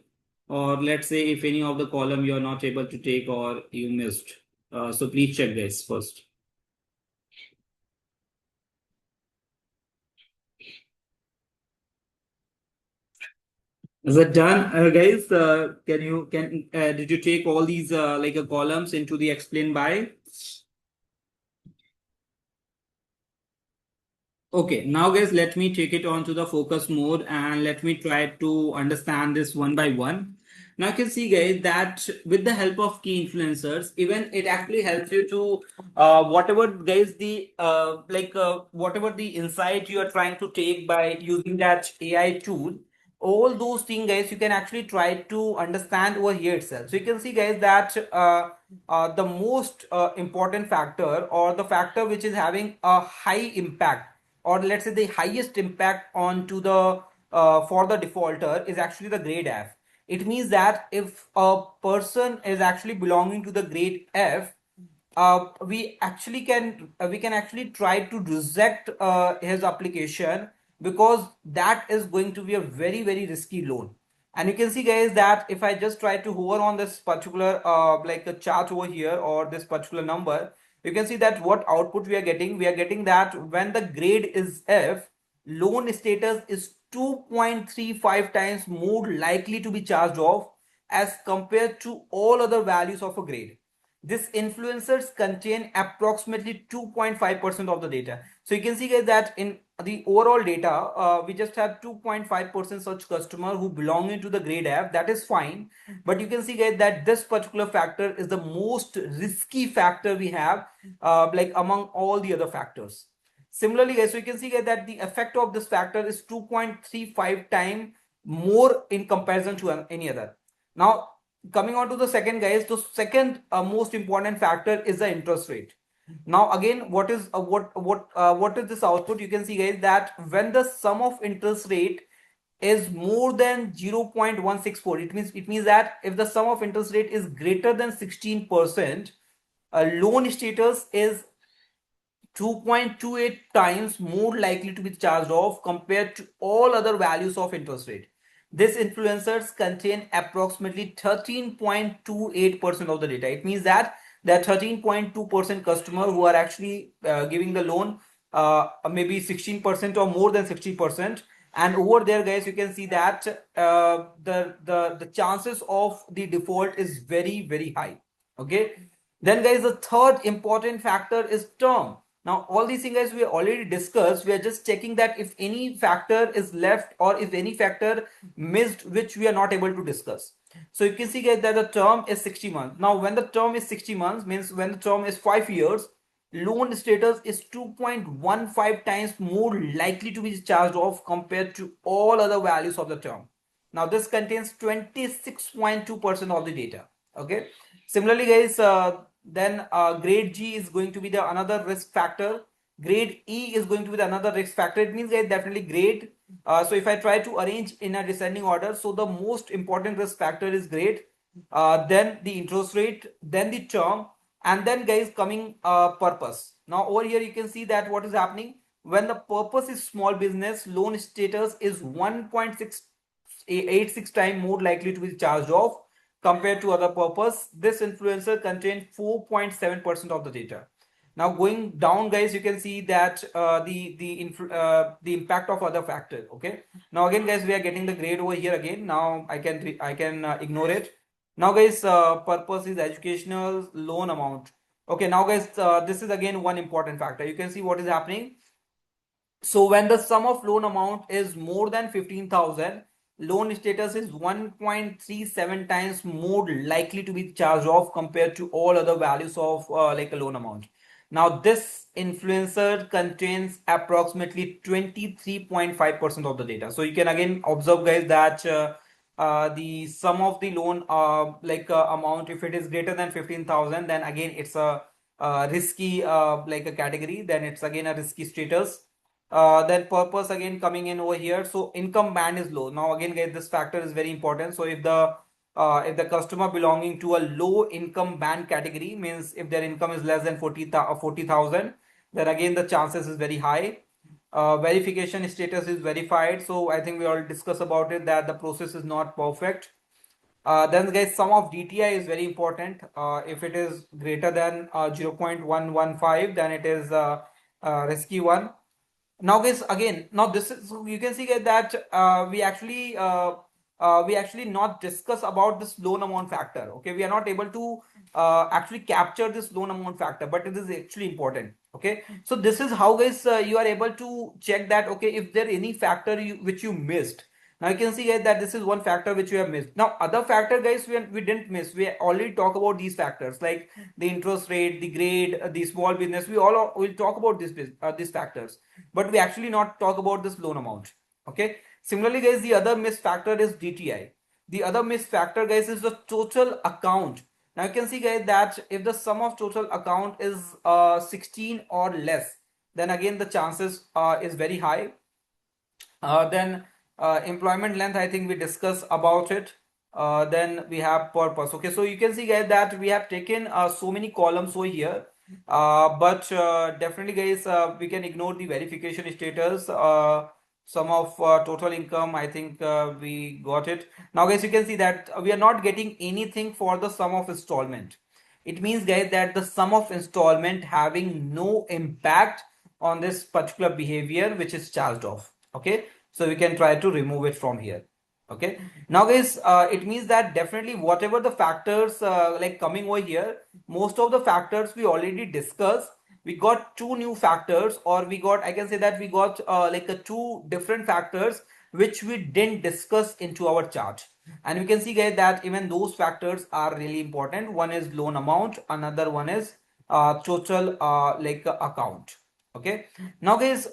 or let's say if any of the column you are not able to take or you missed. So please check this first. Is it done, guys? Did you take all these columns into the explain by? Okay, now guys, let me take it on to the focus mode and let me try to understand this one by one. Now you can see guys that with the help of key influencers, even it actually helps you to whatever guys the whatever the insight you are trying to take by using that AI tool, all those things guys you can actually try to understand over here itself. So you can see guys that the most important factor or the factor which is having a high impact, or let's say the highest impact onto the for the defaulter, is actually the grade F. It means that if a person is actually belonging to the grade F, we can actually try to reject his application, because that is going to be a very risky loan. And you can see guys that if I just try to hover on this particular like a chart over here or this particular number, you can see that what output we are getting that when the grade is F, loan status is 2.35 times more likely to be charged off as compared to all other values of a grade. This influencers contain approximately 2.5% of the data. So you can see guys that in the overall data, we just have 2.5% such customer who belong into the grade F. That is fine. But you can see guys that this particular factor is the most risky factor we have like among all the other factors. Similarly guys, so you can see guys that the effect of this factor is 2.35 times more in comparison to any other. Now coming on to the second guys, the second most important factor is the interest rate. Now again, what is this output? You can see guys that when the sum of interest rate is more than 0.164, it means that if the sum of interest rate is greater than 16%, a loan status is 2.28 times more likely to be charged off compared to all other values of interest rate. These influencers contain approximately 13.28% of the data. It means that there are 13.2% customer who are actually giving the loan maybe 16% or more than 60%. And over there guys, you can see that the chances of the default is very high. Okay, then guys, the third important factor is term. Now all these things guys we already discussed. We are just checking that if any factor is left or if any factor missed which we are not able to discuss. So you can see guys that the term is 60 months. Now when the term is 60 months means when the term is 5 years, loan status is 2.15 times more likely to be charged off compared to all other values of the term. Now this contains 26.2% of the data. Okay, similarly guys, then grade G is going to be the another risk factor. Grade E is going to be the another risk factor. It means guys definitely grade. So if I try to arrange in a descending order, so the most important risk factor is grade, then the interest rate, then the term, and then guys coming purpose. Now over here you can see that what is happening when the purpose is small business, loan status is 1.686 times more likely to be charged off compared to other purpose, this influencer contained 4.7% of the data. Now going down, guys, you can see that the impact of other factor. Okay. Now again, guys, we are getting the grade over here again. Now I can ignore it. Now, guys, purpose is educational loan amount. Okay. Now, guys, this is again one important factor. You can see what is happening. So when the sum of loan amount is more than 15,000, loan status is 1.37 times more likely to be charged off compared to all other values of like a loan amount. Now this influencer contains approximately 23.5% of the data. So you can again observe, guys, that the sum of the loan amount, if it is greater than 15,000, then again it's a risky like a category, then it's again a risky status. Then purpose again coming in over here. So income band is low. Now again, guys, this factor is very important. So if the customer belonging to a low income band category, means if their income is less than 40,000, then again the chances is very high. Verification status is verified. So I think we all discuss about it that the process is not perfect. Then, guys, sum of DTI is very important. If it is greater than 0.115, then it is risky one. Now, guys, again, now this is, so you can see, guys, that we actually not discuss about this loan amount factor. Okay, we are not able to actually capture this loan amount factor, but it is actually important. Okay, so this is how, guys, you are able to check that. Okay, if there any factor which you missed. Now you can see, guys, that this is one factor which we have missed. Now other factor, guys, we didn't miss. We already talk about these factors like the interest rate, the grade, the small business. We all will talk about these factors, but we actually not talk about this loan amount. Okay. Similarly, guys, the other missed factor is DTI. The other missed factor, guys, is the total account. Now you can see, guys, that if the sum of total account is 16 or less, then again the chances is very high. Then employment length, I think we discuss about it. Then we have purpose. Okay, so you can see, guys, that we have taken so many columns over here. But definitely, guys, we can ignore the verification status. Sum of total income, I think we got it. Now, guys, you can see that we are not getting anything for the sum of installment. It means, guys, that the sum of installment having no impact on this particular behavior which is charged off. Okay, so we can try to remove it from here. Okay, now, guys, it means that definitely whatever the factors like coming over here, most of the factors we already discussed. We got two new factors, or we got, I can say that we got like a two different factors which we didn't discuss into our chart. And we can see, guys, that even those factors are really important. One is loan amount, another one is total account. Okay, now, guys,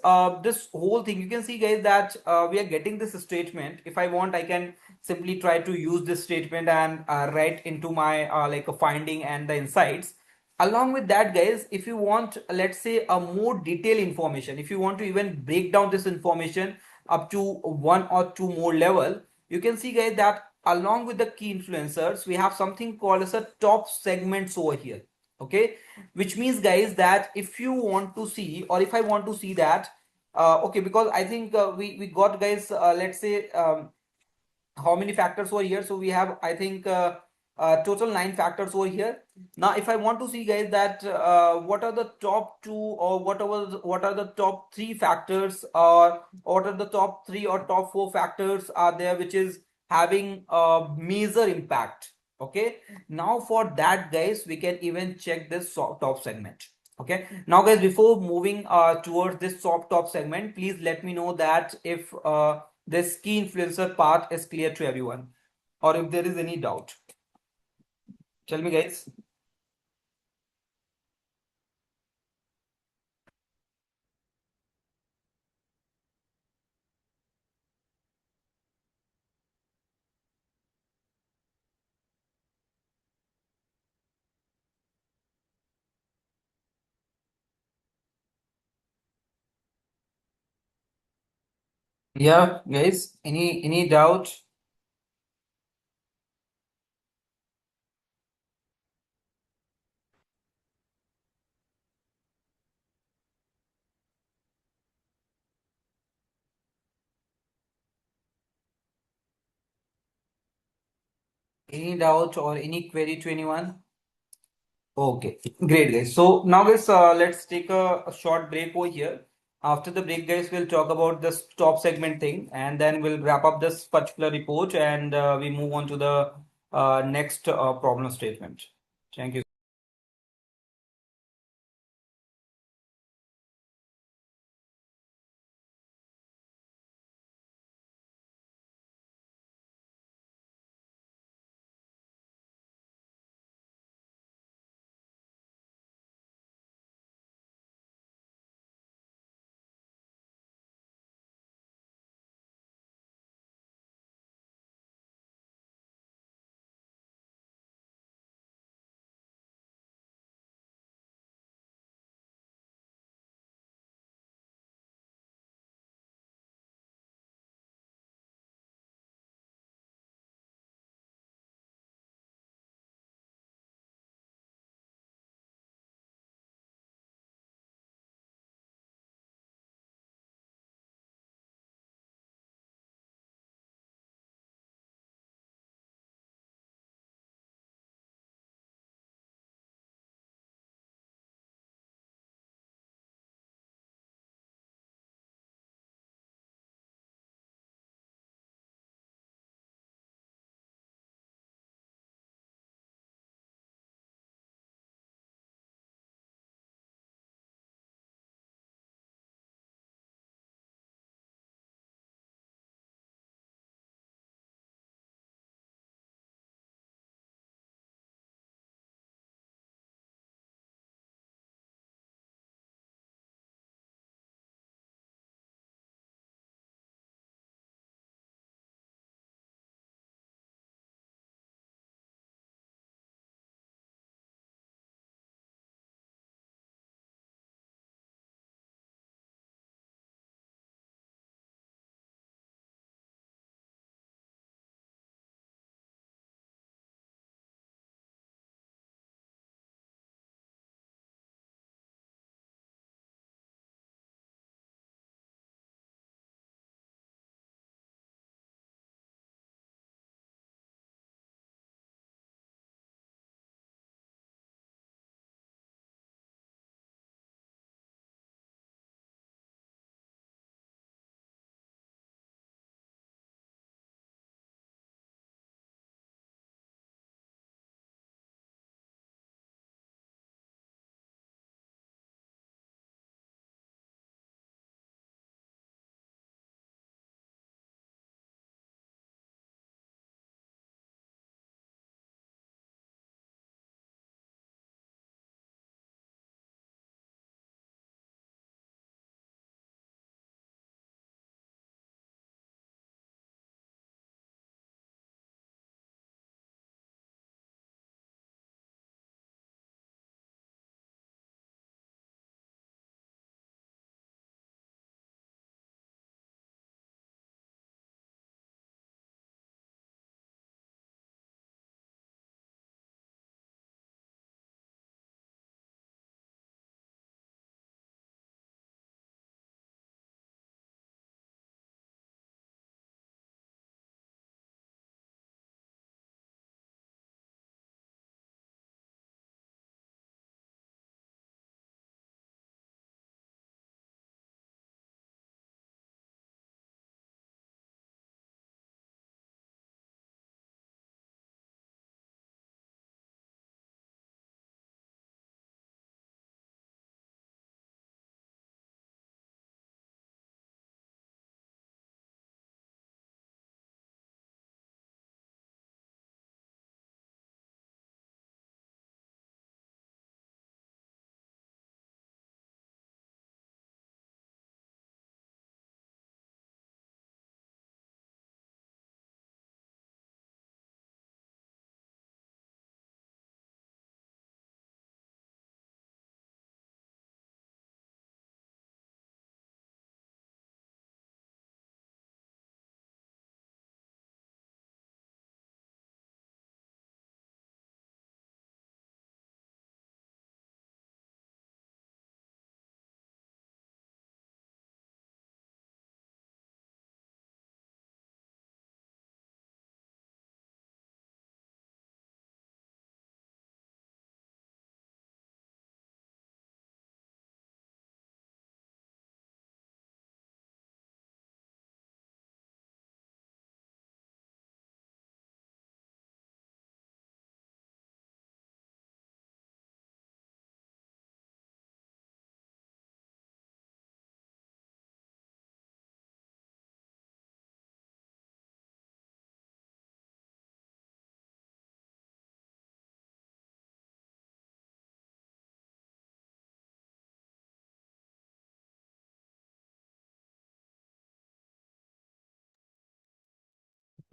this whole thing, you can see, guys, that we are getting this statement. If I want, I can simply try to use this statement and write into my like a finding and the insights. Along with that, guys, if you want, let's say, a more detailed information, if you want to even break down this information up to one or two more level, you can see, guys, that along with the key influencers, we have something called as a top segments over here. Okay, which means, guys, that if you want to see, or if I want to see that, okay, because I think we got, guys, let's say, how many factors over here. So we have, I think, total 9 factors over here. Now if I want to see, guys, that what are the top two, or what are the top three factors, or what are the top three or top four factors are there which is having a major impact. Okay, now for that, guys, we can even check this top segment. Okay, now, guys, before moving towards this top segment, please let me know that if this key influencer part is clear to everyone, or if there is any doubt. Tell me, guys. Yeah, guys, any doubt? Any doubt or any query to anyone? Okay, great guys. So now guys, let's take a short break over here. After the break, guys, we'll talk about the stop segment thing, and then we'll wrap up this particular report, and we move on to the next problem statement. Thank you.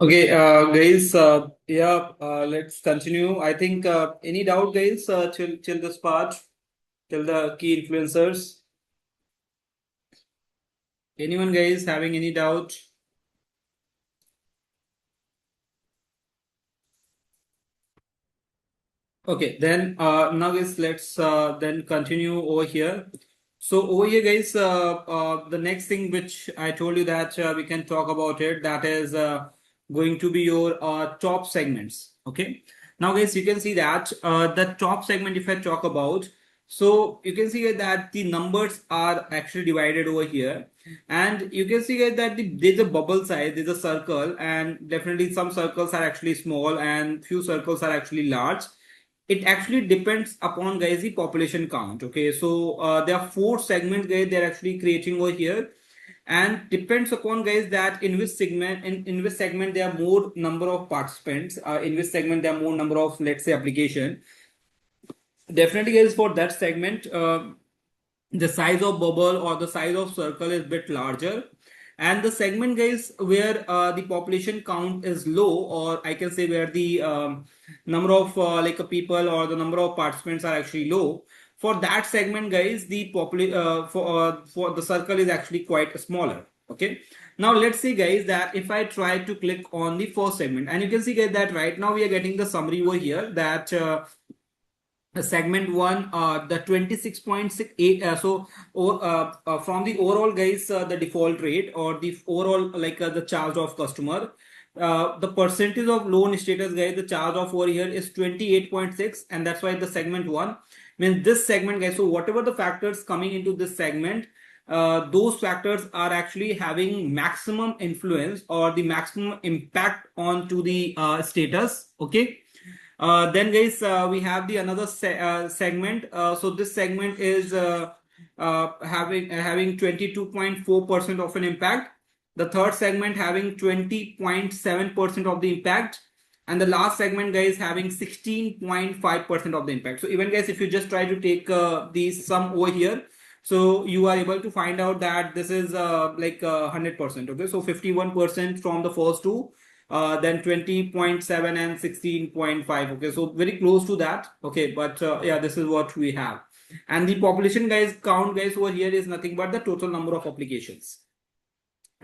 Okay, guys, let's continue. I think any doubt, guys, till this part, till the key influencers. Anyone, guys, having any doubt? Okay, then now guys, let's then continue over here. So over here, guys, the next thing which I told you that we can talk about it, that is going to be your top segments. Okay. Now, guys, you can see that the top segment, if I talk about, so you can see that the numbers are actually divided over here, and you can see that there's a bubble size, there's a circle, and definitely some circles are actually small, and few circles are actually large. It actually depends upon, guys, the population count. Okay, so there are four segments, guys, they're actually creating over here, and depends upon, guys, that in which segment, in which segment there are more number of participants, in which segment there are more number of, let's say, application. Definitely, guys, for that segment, the size of bubble or the size of circle is bit larger, and the segment, guys, where the population count is low, or I can say where the number of like people or the number of participants are actually low, for that segment, guys, the for the circle is actually quite smaller. Okay, now let's see, guys, that if I try to click on the first segment, and you can see, guys, that right now we are getting the summary over here, that segment one, the 26.68, from the overall, guys, the default rate or the overall, like the charge of customer, the percentage of loan status, guys, the charge of over here is 28.6, and that's why the segment one means this segment, guys. So whatever the factors coming into this segment, those factors are actually having maximum influence or the maximum impact on to the status. Okay. Then, guys, we have the another segment. So this segment is having 22.4% of an impact. The third segment having 20.7% of the impact, and the last segment, guys, having 16.5% of the impact. So even, guys, if you just try to take these sum over here, so you are able to find out that this is like 100%. Okay, so 51% from the first two, then 20.7 and 16.5. Okay, so very close to that. Okay, but yeah, this is what we have. And the population, guys, count, guys, over here is nothing but the total number of applications.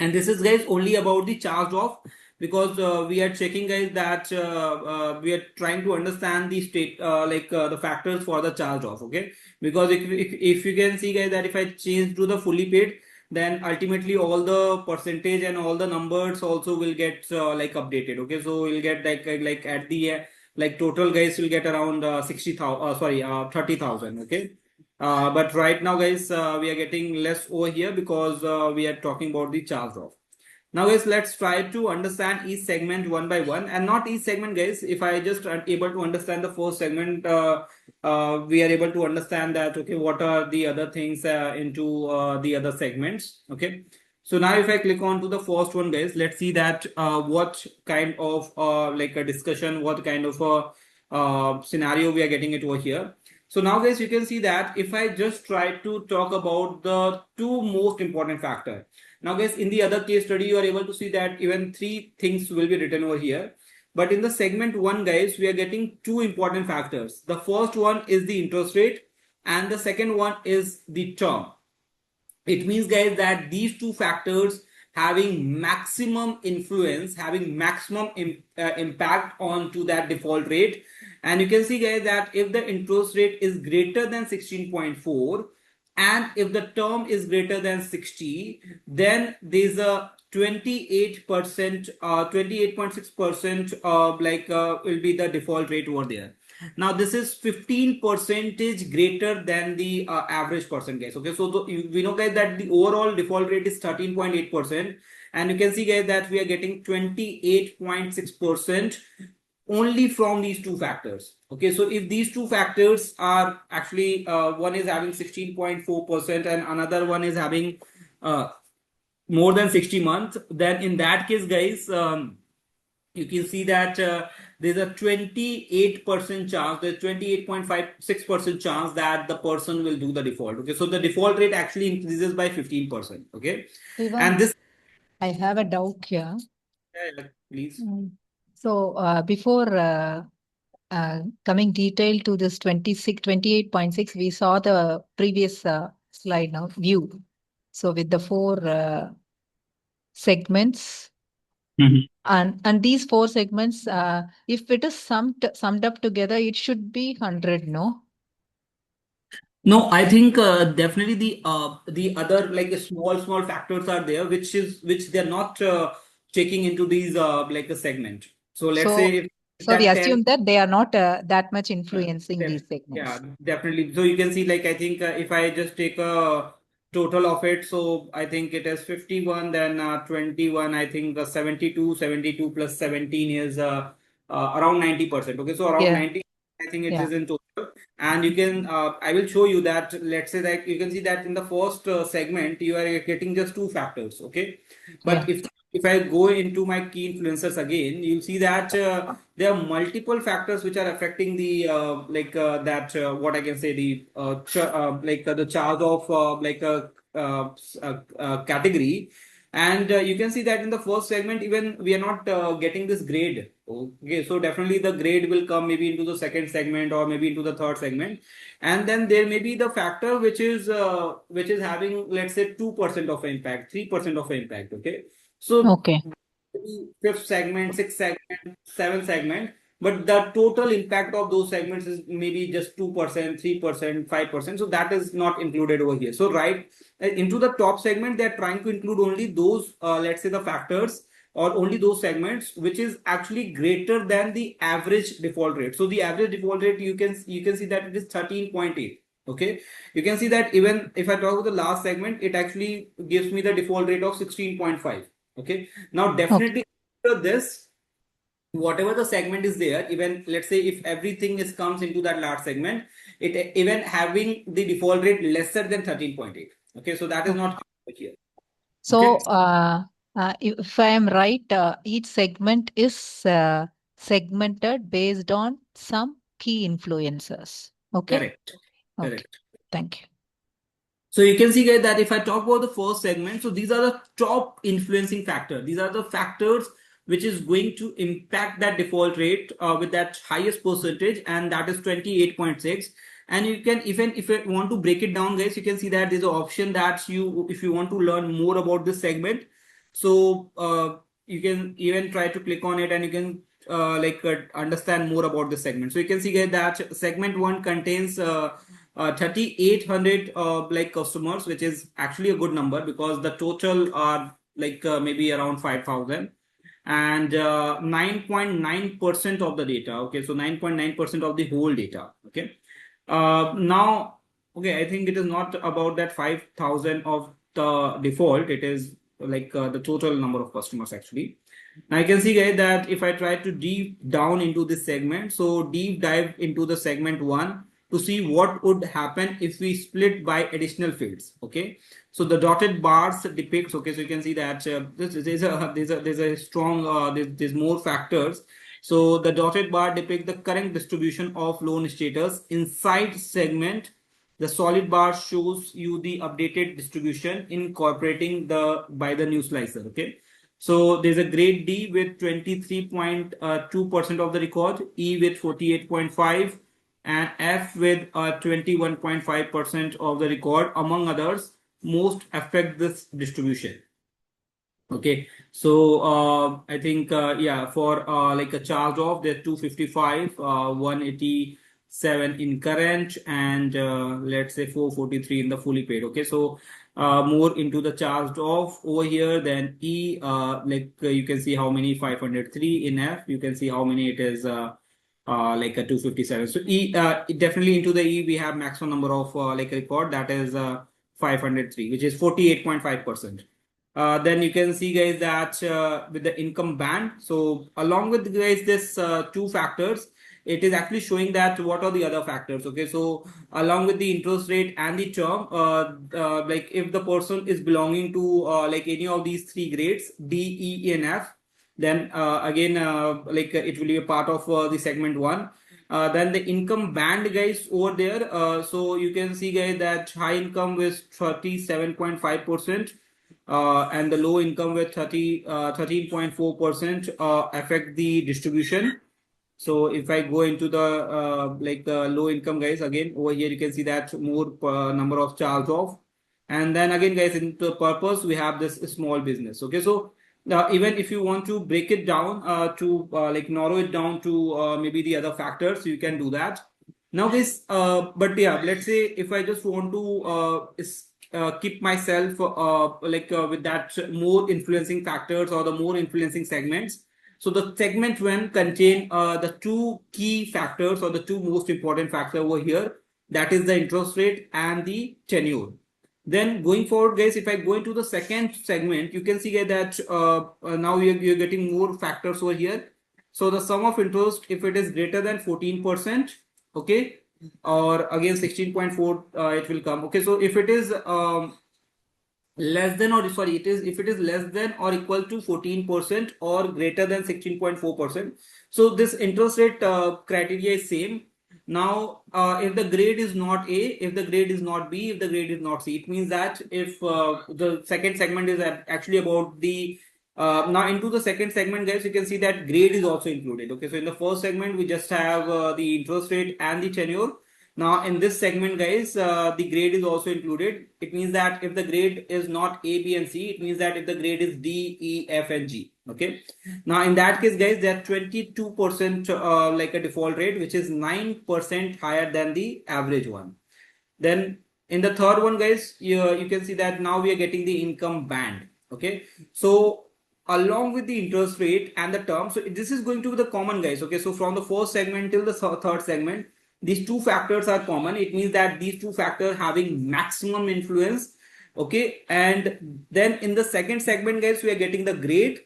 And this is, guys, only about the charge off, because we are checking, guys, that we are trying to understand the state, the factors for the charge off. Okay, because if you can see, guys, that if I change to the fully paid, then ultimately all the percentage and all the numbers also will get like updated. Okay, so we'll get like at the like total, guys, will get around 60,000, sorry, 30,000. Okay, but right now, guys, we are getting less over here because we are talking about the charge off. Now, guys, let's try to understand each segment one by one, and not each segment, guys. If I just are able to understand the first segment, we are able to understand that, okay, what are the other things into the other segments. Okay. So now if I click on to the first one, guys, let's see that what kind of like a discussion, what kind of a scenario we are getting it over here. So now, guys, you can see that if I just try to talk about the two most important factor. Now, guys, in the other case study, you are able to see that even three things will be written over here. But in the segment one, guys, we are getting two important factors. The first one is the interest rate, and the second one is the term. It means, guys, that these two factors having maximum influence, having maximum impact on to that default rate. And you can see, guys, that if the interest rate is greater than 16.4 and if the term is greater than 60, then there's a 28%, 28.6% will be the default rate over there. Now this is 15 percentage greater than the average percent, guys. Okay, so we know, guys, that the overall default rate is 13.8%, and you can see, guys, that we are getting 28.6% only from these two factors. Okay, so if these two factors are actually one is having 16.4% and another one is having more than 60 months, then in that case, guys, you can see that there's a 28% chance, there's 28.56% chance that the person will do the default. Okay, so the default rate actually increases by 15%. Okay, Shivam, and this, I have a doubt here. please. So before coming detail to this 28.6, we saw the previous slide now, view. So with the four segments, and these four segments, if it is summed up together, it should be 100, no? No, I think definitely the other like the small factors are there, which they're not taking into these like a segment. So let's So, say if so we that 10. assume that they are not that much Yeah, influencing these yeah, segments. definitely. So you can see, like, I think if I just take a total of it, so I think it is 51, then 21, I think 72 plus 17 is around 90%. Okay, so around Yeah, 90, I think it yeah, is in total. And you can, I will show you that, let's say that you can see that in the first segment, you are getting just two factors. Okay, yeah. but if I go into my key influencers again, you'll see that there are multiple factors which are affecting the that what I can say the the charge of category, and you can see that in the first segment even we are not getting this grade. Okay, so definitely the grade will come maybe into the second segment or maybe into the third segment, and then there may be the factor which is having, let's say, 2% of impact, 3% of impact. Okay, so Okay, fifth segment, sixth segment, seventh segment, but the total impact of those segments is maybe just 2%, 3%, 5%. So that is not included over here. So right into the top segment, they're trying to include only those, let's say, the factors or only those segments which is actually greater than the average default rate. So the average default rate, you can see that it is 13.8. Okay, you can see that even if I talk about the last segment, it actually gives me the default rate of 16.5. Okay, now okay, definitely after this, whatever the segment is there, even let's say if everything is comes into that large segment, it even having the default rate lesser than 13.8. Okay, so that is okay. not here. So, Okay, if I am right, each segment is segmented based on some key influencers. Okay, correct, okay. correct. Thank you. So you can see, guys, that if I talk about the first segment, so these are the top influencing factors. These are the factors which is going to impact that default rate with that highest percentage, and that is 28.6. And you can, even if you want to break it down, guys, you can see that there's an option that if you want to learn more about this segment, so you can even try to click on it and you can understand more about this segment. So you can see, guys, that segment one contains 3,800 like customers, which is actually a good number because the total are maybe around 5,000, and 9.9% of the data. Okay, so 9.9% of the whole data. Okay, now, okay, I think it is not about that 5,000 of the default. It is the total number of customers actually. Now I can see, guys, that if I try to deep down into this segment, so deep dive into the segment one to see what would happen if we split by additional fields. Okay, so the dotted bars depicts. Okay, so you can see that there's a strong there's more factors. So the dotted bar depict the current distribution of loan status inside segment. The solid bar shows you the updated distribution incorporating the by the new slicer. Okay, so there's a grade D with 23.2% of the record, E with 48.5, and F with 21.5% of the record, among others. Most affect this distribution. Okay, so I think yeah, for like a charge off, there's 255, 187 in current, and let's say 443 in the fully paid. Okay, so more into the charged off over here than E. You can see how many 503 in F. You can see how many it is. Like a 257. So E, definitely into the E, we have maximum number of like record, that is 503, which is 48.5%. Then you can see, guys, that with the income band, so along with, guys, this two factors, it is actually showing that what are the other factors. Okay, so along with the interest rate and the term, like if the person is belonging to like any of these three grades, D, E, and F, then again it will be a part of the segment one. Then the income band, guys, over there, so you can see, guys, that high income is 37.5%, and the low income with 13.4% affect the distribution. So if I go into the like the low income guys, again over here you can see that more number of charge off. And then again guys, in the purpose we have this small business. Okay, so even if you want to break it down to like narrow it down to maybe the other factors, you can do that. Now guys, but yeah, let's say if I just want to keep myself with that more influencing factors or the more influencing segments. So the segment one contain the two key factors or the two most important factor over here. That is the interest rate and the tenure. Then going forward, guys, if I go into the second segment, you can see that now you're getting more factors over here. So the sum of interest, if it is greater than 14%, okay, or again 16.4, it will come. Okay, so if it is less than or sorry, it is if it is less than or equal to 14% or greater than 16.4%. So this interest rate criteria is same. Now, if the grade is not A, if the grade is not B, if the grade is not C, it means that if the second segment is actually about the now into the second segment, guys, you can see that grade is also included. Okay, so in the first segment, we just have the interest rate and the tenure. Now in this segment, guys, the grade is also included. It means that if the grade is not A, B, and C, it means that if the grade is D, E, F, and G. Okay. Now in that case, guys, there are 22% like a default rate, which is 9% higher than the average one. Then in the third one, guys, you can see that now we are getting the income band. Okay. So along with the interest rate and the term, so this is going to be the common, guys. Okay. So from the first segment till the third segment, these two factors are common. It means that these two factors having maximum influence. Okay, and then in the second segment, guys, we are getting the grade,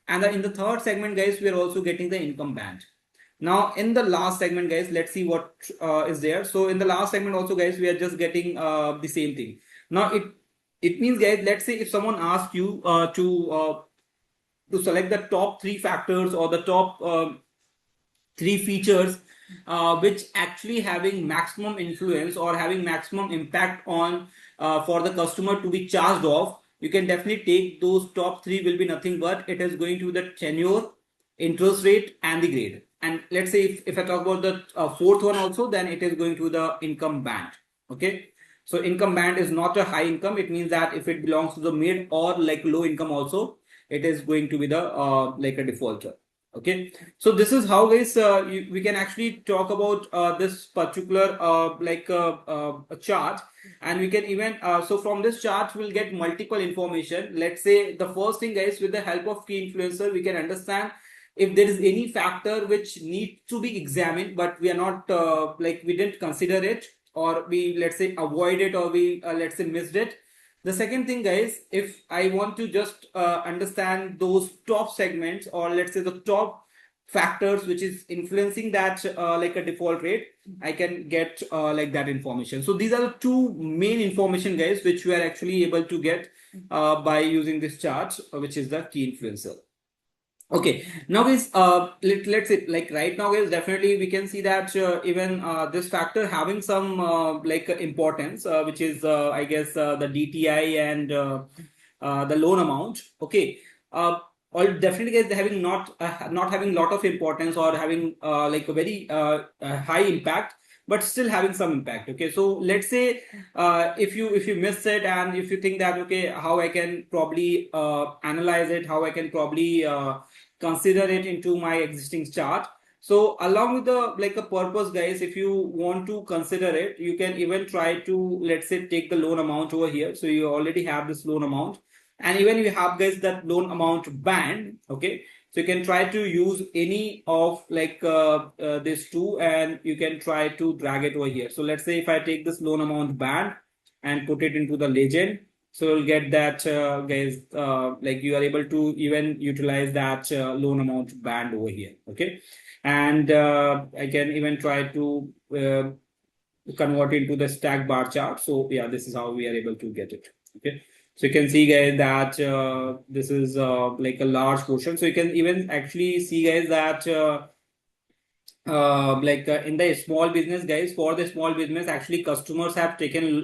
and in the third segment, guys, we are also getting the income band. Now in the last segment, guys, let's see what is there. So in the last segment also, guys, we are just getting the same thing. Now it means, guys, let's say if someone asks you to select the top three factors or the top three features which actually having maximum influence or having maximum impact on for the customer to be charged off, you can definitely take those top three. Will be nothing but it is going to the tenure, interest rate, and the grade. And let's say if I talk about the fourth one also, then it is going to the income band. Okay, so income band is not a high income. It means that if it belongs to the mid or like low income also, it is going to be the like a defaulter. Okay, so this is how, guys, we can actually talk about this particular chart, and we can even so from this chart we'll get multiple information. Let's say the first thing, guys, with the help of key influencer, we can understand if there is any factor which needs to be examined, but we are not we didn't consider it, or we, let's say, avoid it, or we let's say missed it. The second thing, guys, if I want to just understand those top segments, or let's say the top factors which is influencing that like a default rate, I can get like that information. So these are the two main information, guys, which we are actually able to get by using this chart, which is the key influencer. Okay, now guys, let's say like right now, guys, definitely we can see that even this factor having some importance, which is I guess the DTI and the loan amount. Okay, all definitely, guys, having not having lot of importance or having like a very high impact, but still having some impact. Okay, so let's say if you miss it, and if you think that okay, how I can probably analyze it, how I can probably consider it into my existing chart. So along with the like a purpose, guys, if you want to consider it, you can even try to, let's say, take the loan amount over here. So you already have this loan amount, and even you have, guys, that loan amount band. Okay, so you can try to use any of like this two, and you can try to drag it over here. So let's say if I take this loan amount band and put it into the legend, so you'll get that guys, like you are able to even utilize that loan amount band over here. Okay, and I can even try to convert it into the stack bar chart. So yeah, this is how we are able to get it. Okay, so you can see, guys, that this is like a large portion. So you can even actually see, guys, that in the small business, guys, for the small business, actually customers have taken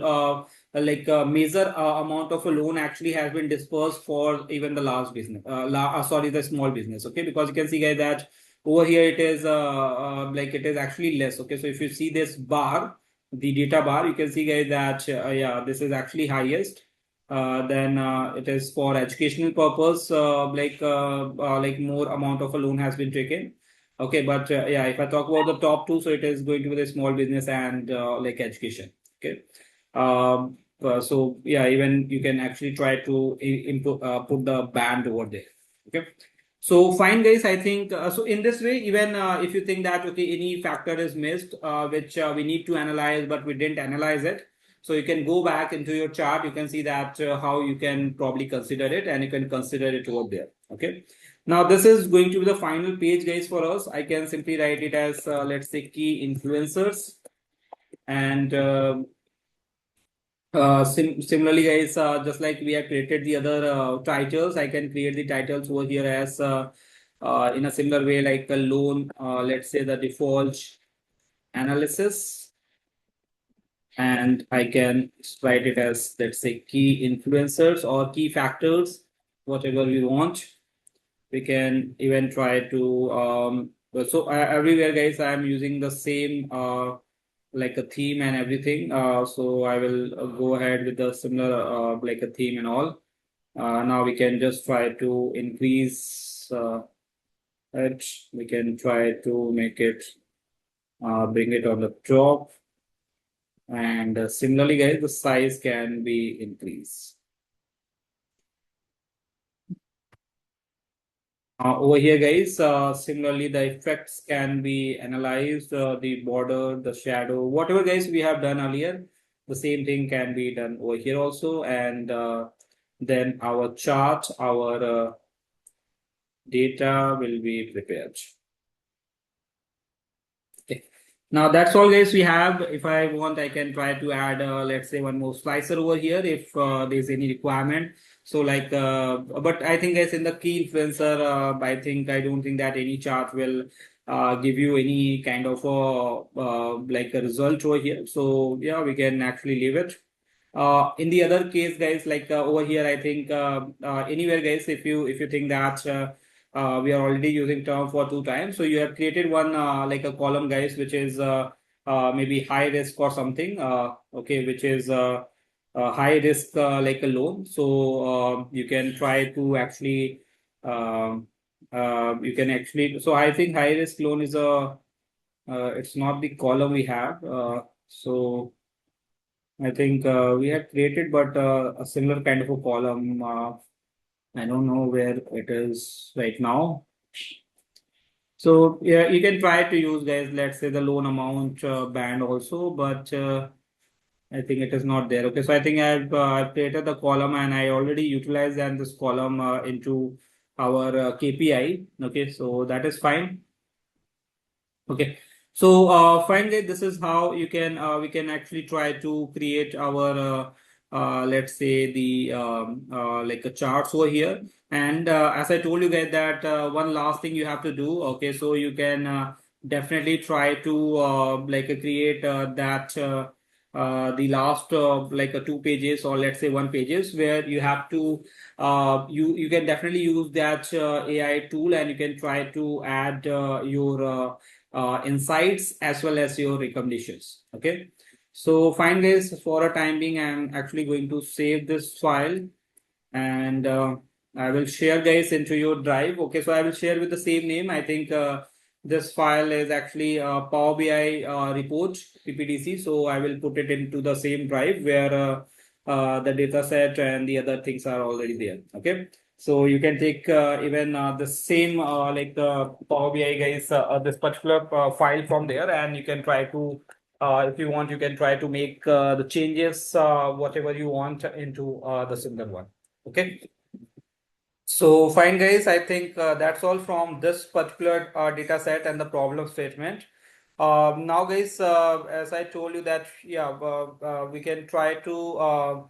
major amount of a loan actually has been dispersed for even the large business, sorry, the small business. Okay, because you can see guys that over here it is it is actually less. Okay, so if you see this bar, the data bar, you can see guys that yeah, this is actually highest. Then it is for educational purpose, more amount of a loan has been taken. Okay, but yeah, if I talk about the top two, so it is going to be the small business and education. Okay. So yeah, even you can actually try to put the band over there. Okay. So fine, guys. I think so. In this way, even if you think that okay, any factor is missed, which we need to analyze, but we didn't analyze it, so you can go back into your chart. You can see that how you can probably consider it, and you can consider it over there. Okay. Now this is going to be the final page, guys, for us. I can simply write it as let's say key influencers, and similarly, guys, just like we have created the other titles, I can create the titles over here as in a similar way, like a loan, let's say the default analysis, and I can write it as, let's say, key influencers or key factors, whatever we want. We can even try to, everywhere, guys, I'm using the same like a theme and everything. So I will go ahead with the similar like a theme and all. Now we can just try to increase it. We can try to make it bring it on the top. And similarly, guys, the size can be increased. Over here, guys, similarly, the effects can be analyzed, the border, the shadow, whatever, guys, we have done earlier, the same thing can be done over here also. And then our chart, our data will be prepared. Okay. Now that's all, guys, we have. If I want, I can try to add, let's say, one more slicer over here if there's any requirement. So but I think, guys, in the key influencer, I don't think that any chart will give you any kind of like a result over here. So yeah, we can actually leave it. In the other case, guys, over here, I think anywhere, guys, if you think that we are already using term for two times, so you have created one like a column, guys, which is maybe high risk or something. Okay, which is high risk like a loan. So you can try to actually you can actually. So I think high risk loan is a it's not the column we have. So. I think we have created, but a similar kind of a column. I don't know where it is right now. So yeah, you can try to use, guys, let's say the loan amount band also, but I think it is not there. Okay, so I think I've created the column and I already utilized and this column into our KPI. Okay, so that is fine. Okay. So finally, this is how you can we can actually try to create our let's say the like a charts over here. And as I told you guys that one last thing you have to do. Okay, so you can definitely try to create that the last two pages or let's say one pages where you have to you can definitely use that AI tool and you can try to add your insights as well as your recommendations. Okay. So fine, guys, for a time being, I'm actually going to save this file and I will share, guys, into your drive. Okay. So I will share with the same name. I think this file is actually a Power BI report PPDC. So I will put it into the same drive where the data set and the other things are already there. Okay. So you can take even the same Power BI, guys, this particular file from there, and you can try to, if you want, you can try to make the changes, whatever you want into the single one. Okay. So fine, guys, I think that's all from this particular data set and the problem statement. Now, guys, as I told you that, yeah, we can try to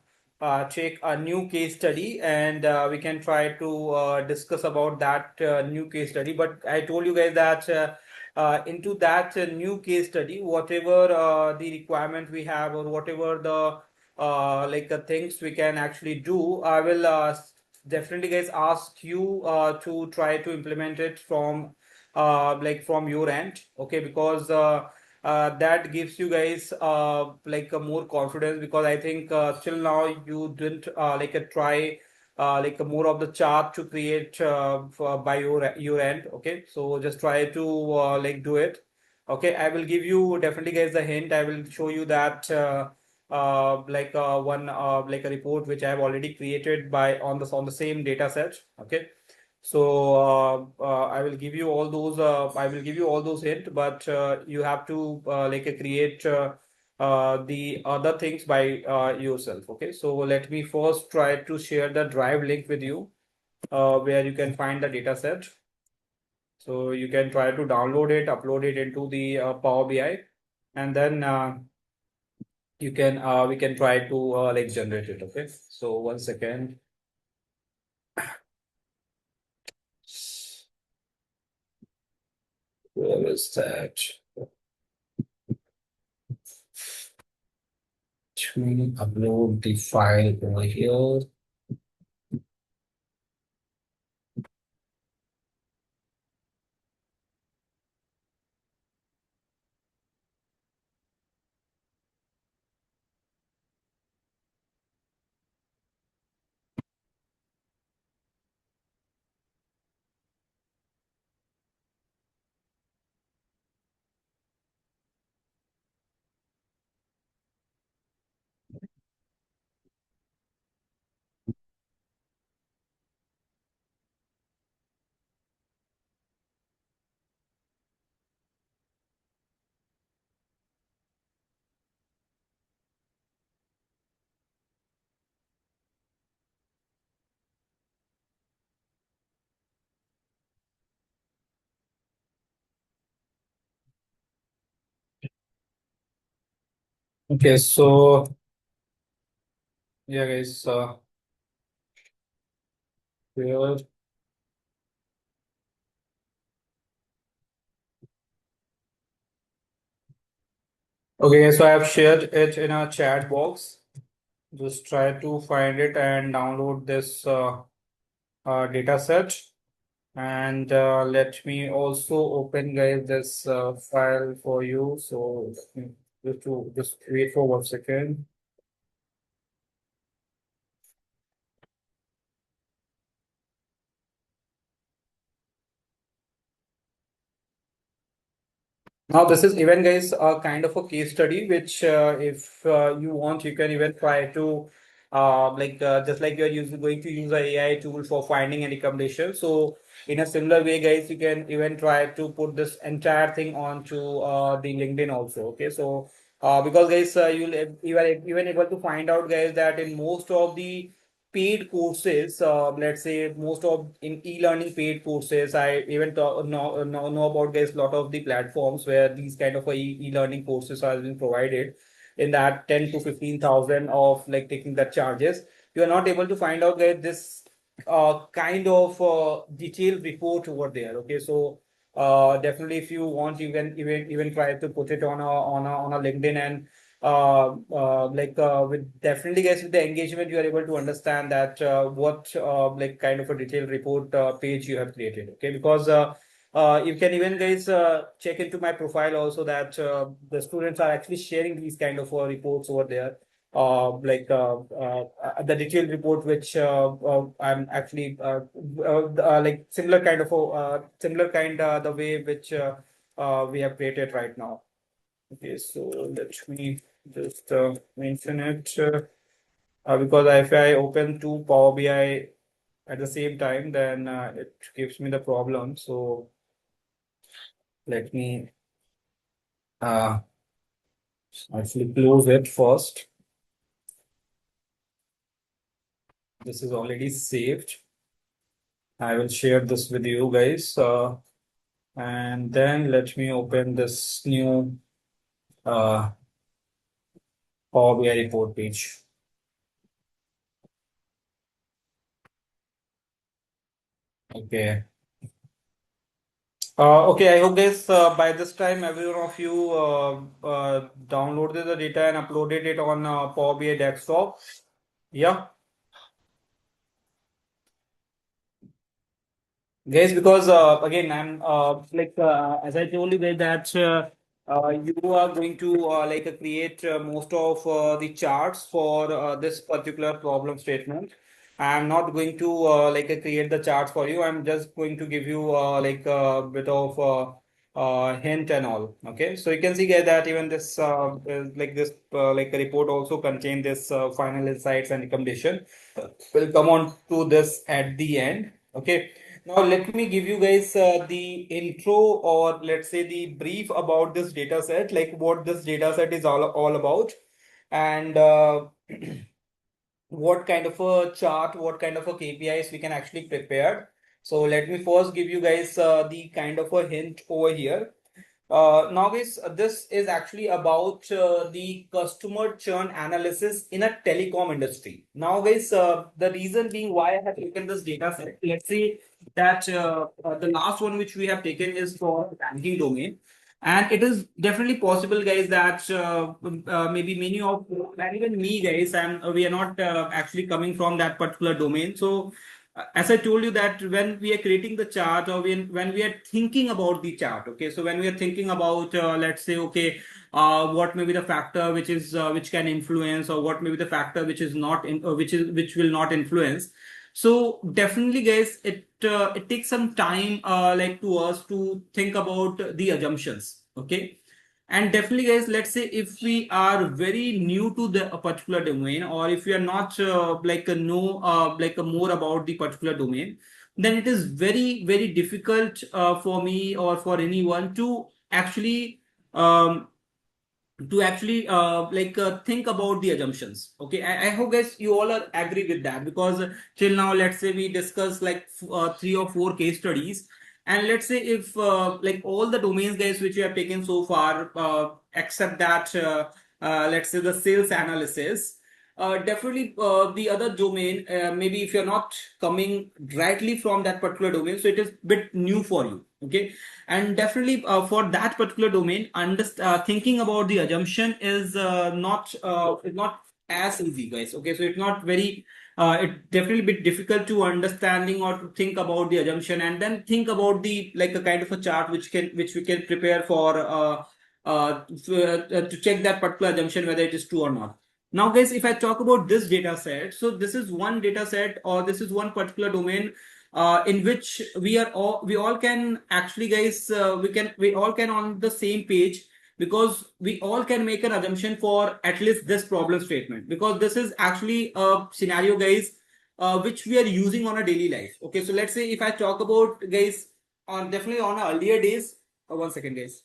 take a new case study and we can try to discuss about that new case study. But I told you guys that into that new case study, whatever the requirement we have or whatever the things we can actually do, I will definitely guys ask you to try to implement it from from your end, okay? Because that gives you guys a more confidence, because I think till now you didn't try more of the chart to create by your end, okay? So just try to do it. Okay, I will give you definitely guys the hint. I will show you that one a report which I have already created by on the same data set. Okay, so I will give you all those. I will give you all those hint, but you have to create the other things by yourself. Okay, so let me first try to share the drive link with you, where you can find the data set. So you can try to download it, upload it into the Power BI, and then you can we can try to generate it. Okay, so one second. Where is that? To upload the file over here. Okay, so yeah, guys, here. Okay, so I have shared it in a chat box. Just try to find it and download this data set. And let me also open guys this file for you. So just wait for 1 second. Now, this is even, guys, a kind of a case study, which if you want, you can even try to just like you're going to use a AI tool for finding any recommendation. So in a similar way, guys, you can even try to put this entire thing onto the LinkedIn also. Okay, so because guys, you are even able to find out, guys, that in most of the paid courses, let's say most of in e-learning paid courses, I even know about guys lot of the platforms where these kind of e-learning courses are being provided in that 10 to 15,000 of taking the charges. You are not able to find out guys this kind of detailed report over there. Okay, so definitely if you want, you can even try to put it on a LinkedIn, and with definitely guys with the engagement you are able to understand that what kind of a detailed report page you have created. Okay, because you can even guys check into my profile also that the students are actually sharing these kind of reports over there, the detailed report which I'm actually similar kind of similar kind the way which we have created right now. Okay, so let me just mention it because if I open two Power BI at the same time, then it gives me the problem. So let me uh, actually close it first. This is already saved. I will share this with you guys. And then let me open this new uh, Power BI report page. Okay. Okay, I hope guys by this time every one of you downloaded the data and uploaded it on Power BI desktop. Yeah, guys, because again I'm as I told you guys that you are going to create most of the charts for this particular problem statement. I'm not going to create the charts for you. I'm just going to give you like a bit of hint and all. Okay, so you can see guys that even this this like a report also contain this final insights and recommendation. We'll come on to this at the end. Okay. Now, let me give you guys the intro, or let's say the brief about this data set, like what this data set is all about, and what kind of a chart, what kind of a KPIs we can actually prepare. So let me first give you guys the kind of a hint over here. Now, guys, this is actually about the customer churn analysis in a telecom industry. Now, guys, the reason being why I have taken this data set, let's say that the last one which we have taken is for banking domain. And it is definitely possible, guys, that maybe many of, and even me, guys, and we are not actually coming from that particular domain. So, as I told you that when we are creating the chart, or when we are thinking about the chart, okay, so when we are thinking about let's say, okay, what may be the factor which can influence, or what may be the factor which is not in, which will not influence. So definitely, guys, it takes some time like to us to think about the assumptions, okay. And definitely, guys, let's say if we are very new to the a particular domain, or if we are not know more about the particular domain, then it is very difficult for me or for anyone um, to actually think about the assumptions. Okay, I hope guys you all are agree with that, because till now let's say we discussed like three or four case studies, and let's say if like all the domains, guys, which we have taken so far, except that let's say the sales analysis, definitely the other domain, maybe if you're not coming directly from that particular domain, so it is bit new for you. Okay, and definitely for that particular domain, thinking about the assumption is not as easy, guys. Okay, so it's not very it definitely bit difficult to understanding or to think about the assumption, and then think about the like a kind of a chart which we can prepare for to check that particular assumption whether it is true or not. Now, guys, if I talk about this data set, so this is one data set, or this is one particular domain in which we all can actually, guys, we all can on the same page, because we all can make an assumption for at least this problem statement, because this is actually a scenario, guys, which we are using on a daily life. Okay, so let's say if I talk about, guys, on definitely on earlier days. One second, guys.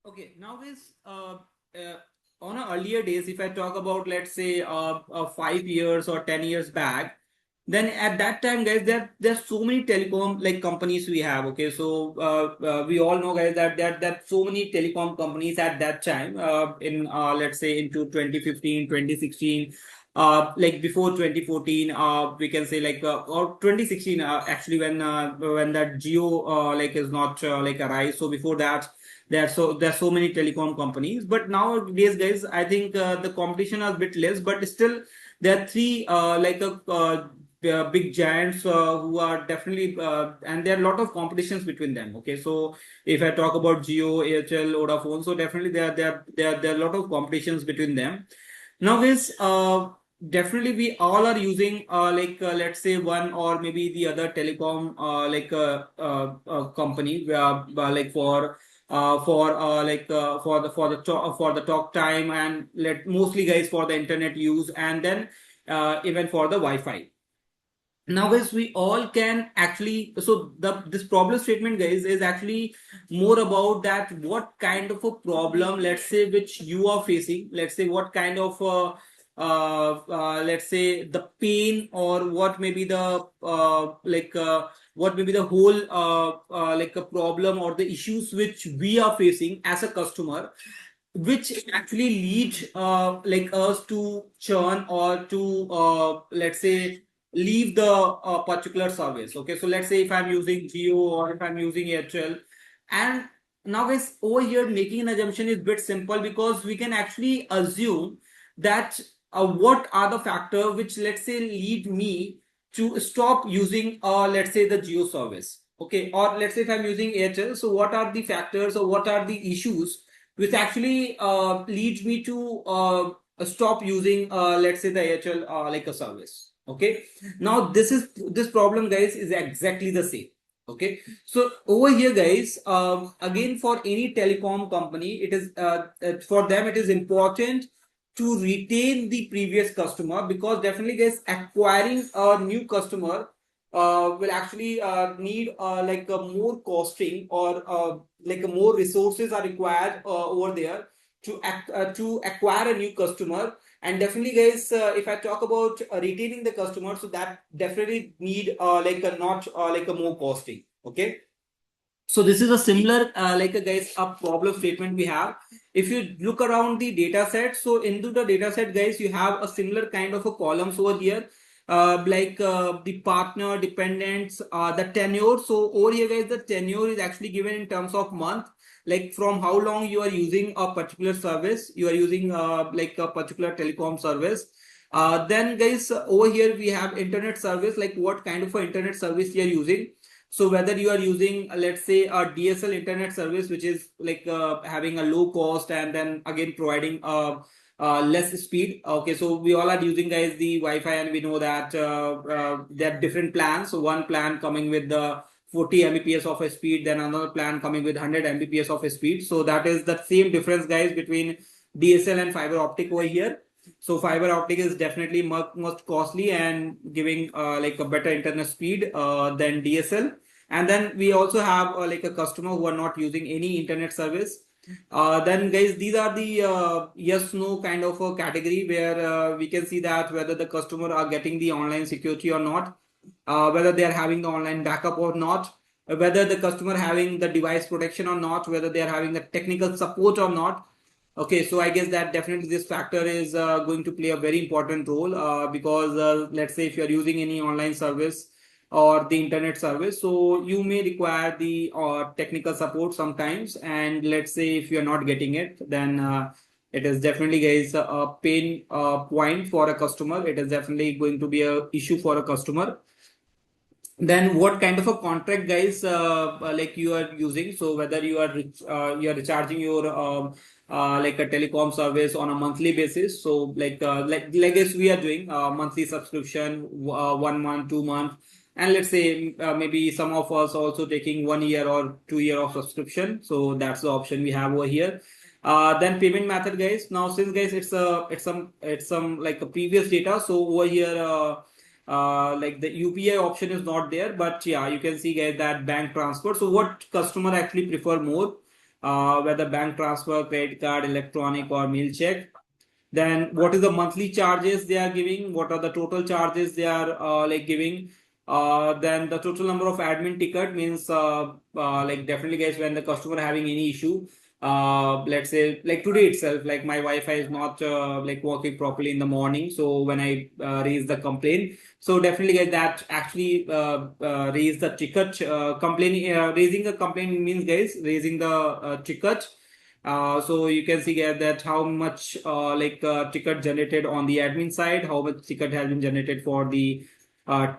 Okay, now is on a earlier days, if I talk about, let's say 5 years or 10 years back, then at that time, guys, there's so many telecom like companies we have. Okay, so we all know, guys, that so many telecom companies at that time, in let's say into 2015, 2016, like before 2014, we can say like or 2016 actually, when that Geo like is not like arise. So before that, there's so many telecom companies, but nowadays, guys, I think the competition is a bit less, but still there are three big giants who are definitely and there are a lot of competitions between them. Okay, so if I talk about Geo, Airtel, Vodafone, so definitely there are a lot of competitions between them. Now, guys, definitely we all are using let's say one or maybe the other telecom company like for for the talk time, and mostly guys for the internet use, and then even for the Wi-Fi. Now guys, we all can actually, so this problem statement guys is actually more about that what kind of a problem, let's say, which you are facing, let's say what kind of let's say the pain, or what may be the what may be the whole like a problem or the issues which we are facing as a customer, which actually lead like us to churn or to let's say leave the particular service. Okay, so let's say if I'm using Geo or if I'm using Airtel, and now guys, over here making an assumption is a bit simple, because we can actually assume that what are the factors which, let's say, lead me to stop using let's say the Geo service. Okay, or let's say if I'm using Airtel, so what are the factors or what are the issues which actually leads me to stop using let's say the Airtel like a service. Okay, now this problem guys is exactly the same. Okay, so over here guys, again, for any telecom company, it is for them it is important to retain the previous customer, because definitely guys, acquiring a new customer will actually need like a more costing, or like a more resources are required over there to acquire a new customer. And definitely guys, if I talk about retaining the customer, so that definitely need like a not like a more costing. Okay, so this is a similar like a guys a problem statement we have. If you look around the data set, so into the data set guys, you have a similar kind of a columns over here, the partner dependents, the tenure. So over here guys, the tenure is actually given in terms of month, like from how long you are using a particular service, you are using like a particular telecom service. Then guys, over here we have internet service, like what kind of a internet service you are using. So whether you are using let's say a DSL internet service, which is like having a low cost and then again providing less speed. Okay, so we all are using guys the Wi-Fi, and we know that there are different plans. So one plan coming with the 40 Mbps of a speed, then another plan coming with 100 Mbps of a speed. So that is the same difference guys between DSL and fiber optic over here. So fiber optic is definitely most costly and giving like a better internet speed than DSL. And then we also have like a customer who are not using any internet service. Then guys, these are the yes no kind of a category where we can see that whether the customer are getting the online security or not, whether they are having the online backup or not, whether the customer having the device protection or not, whether they are having the technical support or not. Okay, so I guess that definitely this factor is going to play a very important role, because let's say if you are using any online service or the internet service, so you may require the technical support sometimes, and let's say if you are not getting it, then it is definitely guys a pain point for a customer. It is definitely going to be a issue for a customer. Then what kind of a contract guys like you are using, so whether you are recharging your like a telecom service on a monthly basis. So like as we are doing monthly subscription, 1 month, 2 month, and let's say maybe some of us also taking 1 year or 2 year of subscription. So that's the option we have over here. Then payment method guys, now since guys it's some like a previous data, so over here like the UPI option is not there, but yeah, you can see guys that bank transfer. So what customer actually prefer more, whether bank transfer, credit card, electronic, or mail check. Then what is the monthly charges they are giving, what are the total charges they are like giving. Then the total number of admin ticket means like definitely guys, when the customer having any issue, let's say like today itself, like my Wi-Fi is not like working properly in the morning, so when I raise the complaint, so definitely guys that actually raise the ticket. Complaining raising a complaint means guys raising the ticket. So you can see here that how much like ticket generated on the admin side, how much ticket has been generated for the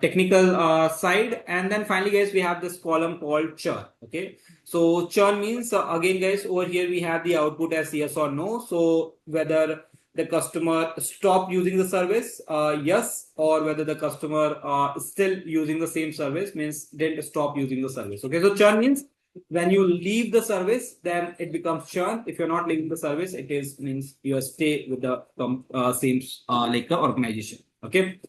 technical side. And then finally guys, we have this column called churn. Okay, so churn means again guys, over here we have the output as yes or no. So whether the customer stop using the service, yes, or whether the customer still using the same service, means didn't stop using the service. Okay, so churn means When you leave the service, then it becomes churn. If you're not leaving the service, it is means you stay with the same like the organization. Okay.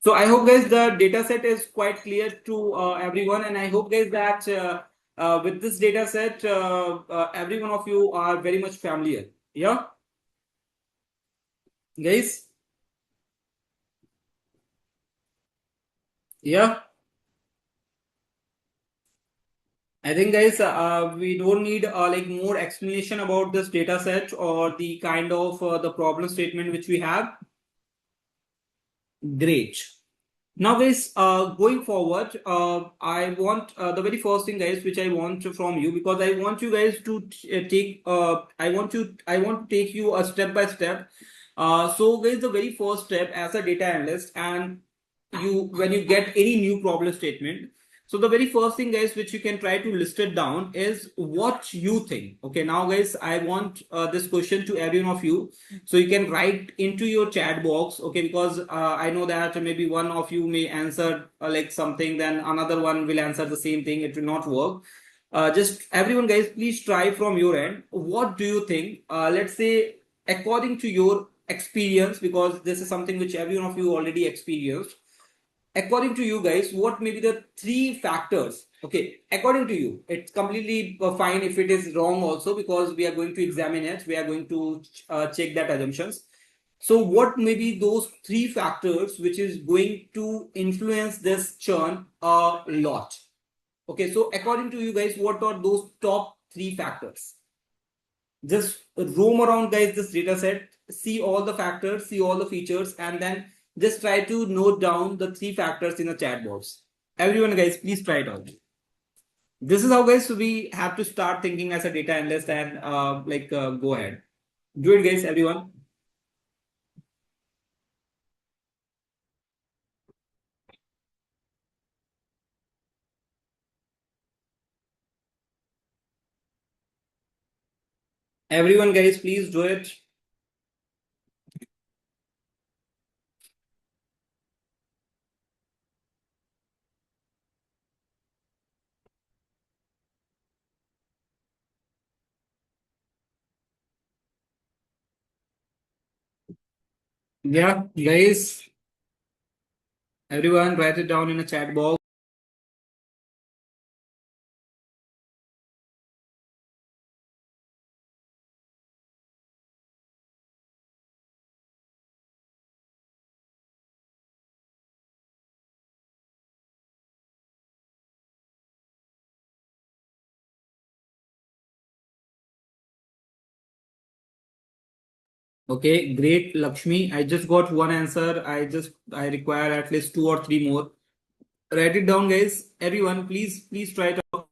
So I hope guys the data set is quite clear to everyone, and I hope guys that with this data set, every one of you are very much familiar. Yeah, guys. Yeah, I think guys, we don't need like more explanation about this data set or the kind of the problem statement which we have. Great. Now, guys, going forward, I want the very first thing, guys, which I want from you, because I want you guys to take. I want to take you a step by step. So, guys, the very first step as a data analyst, and you when you get any new problem statement, so the very first thing, guys, which you can try to list it down is what you think. Okay, now, guys, I want this question to every one of you, so you can write into your chat box. Okay, because I know that maybe one of you may answer like something, then another one will answer the same thing. It will not work. Just everyone, guys, please try from your end. What do you think? Let's say according to your experience, because this is something which every one of you already experienced. According to you guys, what may be the three factors? Okay, according to you, it's completely fine if it is wrong also, because we are going to examine it. We are going to check that assumptions. So what may be those three factors which is going to influence this churn a lot? Okay, so according to you guys, what are those top three factors? Just roam around, guys, this data set, see all the factors, see all the features, and then just try to note down the three factors in the chat box. Everyone, guys, please try it out. This is how, guys, we have to start thinking as a data analyst, and go ahead. Do it, guys, everyone. Everyone, guys, please do it. Yeah, guys, everyone, write it down in a chat box. Okay, great, Lakshmi. I just got one answer. I require at least two or three more. Write it down, guys. Everyone, please try it out.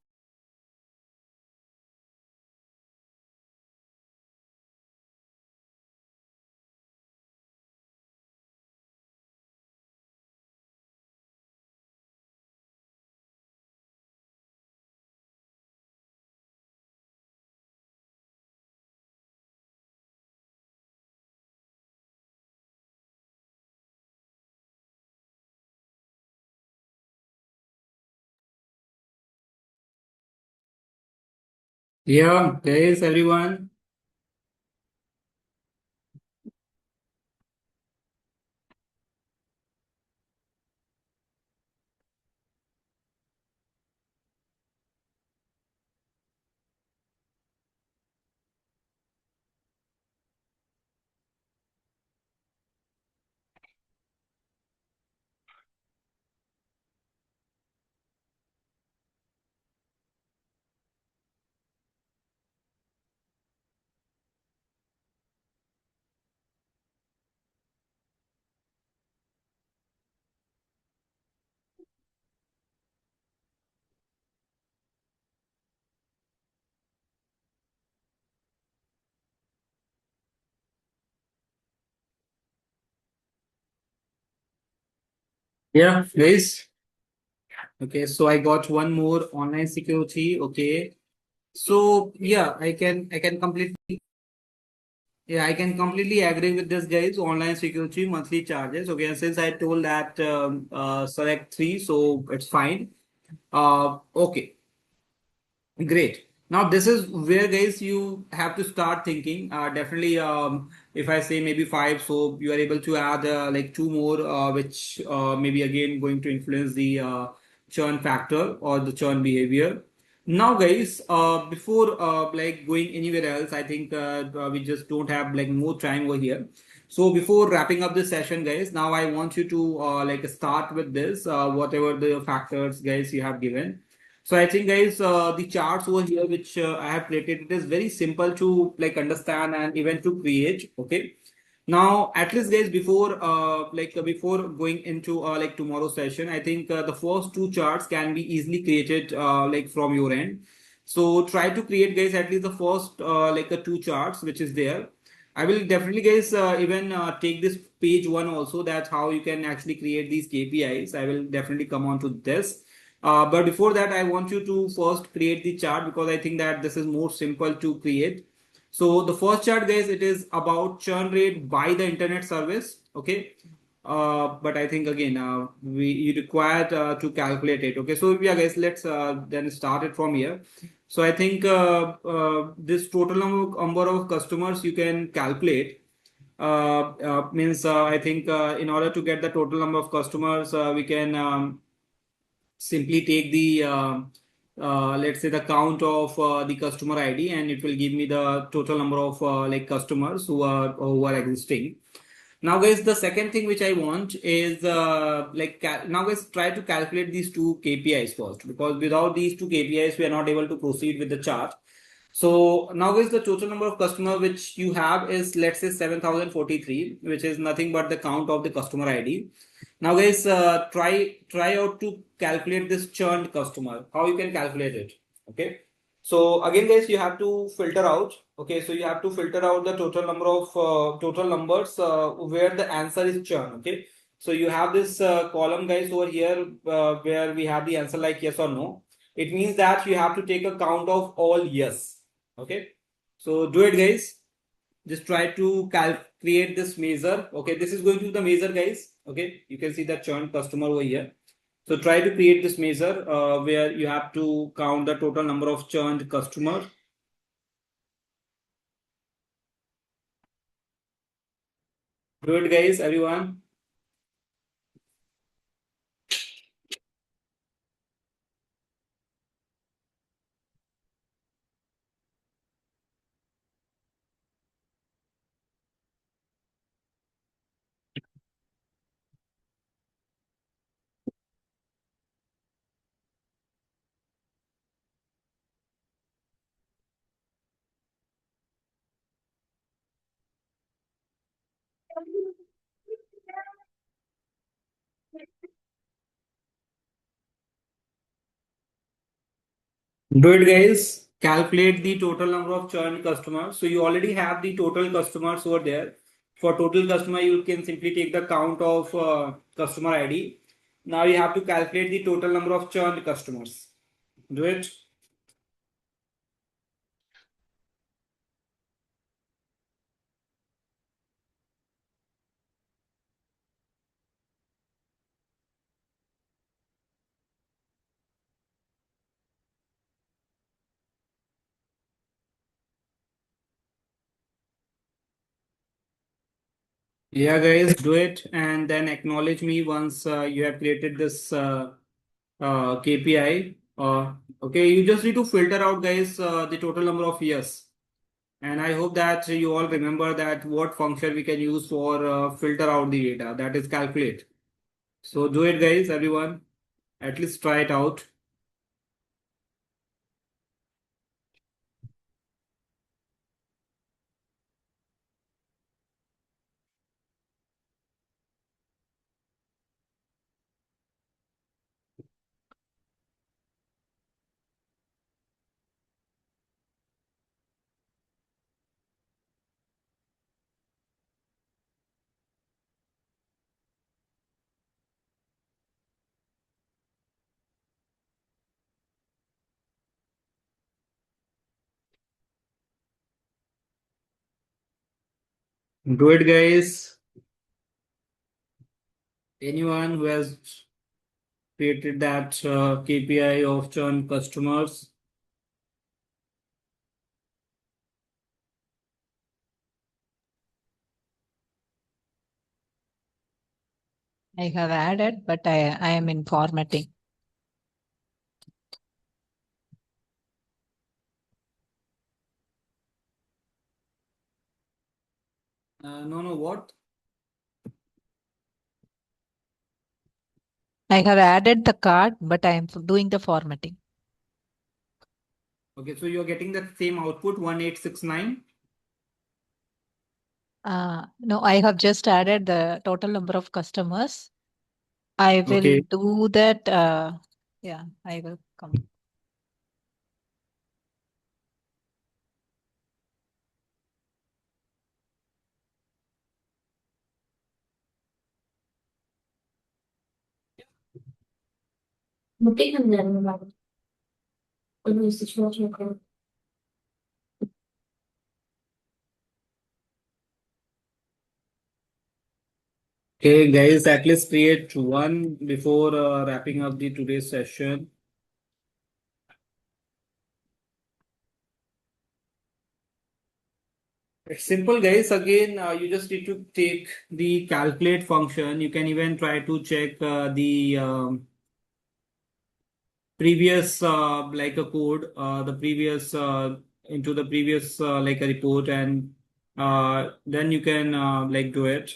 Yeah, guys, everyone. Yeah, guys. Okay, so I got one more online security. Okay, so yeah, I can completely I can completely agree with this, guys. Online security monthly charges. Okay, and since I told that select three, so it's fine. Okay. Great. Now this is where guys you have to start thinking. Definitely, if I say maybe five, so you are able to add like two more, which maybe again going to influence the churn factor or the churn behavior. Now, guys, before like going anywhere else, I think we just don't have like more time over here. So before wrapping up this session, guys, now I want you to like start with this, whatever the factors, guys, you have given. So I think guys, the charts over here which I have created, it is very simple to like understand and even to create. Okay. Now, at least guys, before before going into like tomorrow's session, I think the first two charts can be easily created like from your end. So try to create guys at least the first two charts which is there. I will definitely guys even take this page one also. That's how you can actually create these KPIs. I will definitely come on to this. But before that, I want you to first create the chart because I think that this is more simple to create. So the first chart, guys, it is about churn rate by the internet service. Okay. But I think again, we you required to calculate it. Okay. So yeah, guys, let's then start it from here. So I think this total number of customers you can calculate means I think in order to get the total number of customers, we can simply take the let's say the count of the customer ID, and it will give me the total number of like customers who are existing. Now guys, the second thing which I want is now guys, try to calculate these two KPIs first, because without these two KPIs we are not able to proceed with the chart. So now guys, the total number of customer which you have is, let's say, 7,043, which is nothing but the count of the customer ID. Now guys, try out to calculate this churned customer. How you can calculate it? Okay. So again, guys, you have to filter out. Okay, so you have to filter out the total number of total numbers where the answer is churn. Okay, so you have this column, guys, over here where we have the answer like yes or no. It means that you have to take a count of all yes. Okay, so do it, guys. Just try to create this measure. Okay, this is going to be the measure, guys. Okay, you can see the churn customer over here. So try to create this measure where you have to count the total number of churned customer. Do it, guys, everyone. Do it, guys. Calculate the total number of churned customers. So you already have the total customers over there. For total customer, you can simply take the count of customer ID. Now you have to calculate the total number of churned customers. Do it. Yeah, guys, do it and then acknowledge me once you have created this KPI. Okay, you just need to filter out, guys, the total number of years. And I hope that you all remember that what function we can use for filter out the data, that is calculate. So do it, guys, everyone. At least try it out. Do it, guys. Anyone who has created that KPI of churn customers. I have added, but I am in formatting. No, what? I have added the card, but I am doing the formatting. Okay, so you're getting the same output 1869. No, I have just added the total number of customers. I will Okay. do that. Yeah, I will come. Okay, guys, at least create one before wrapping up the today's session. It's simple, guys. Again, you just need to take the calculate function. You can even try to check the previous like a code, the previous into the previous like a report, and then you can like do it.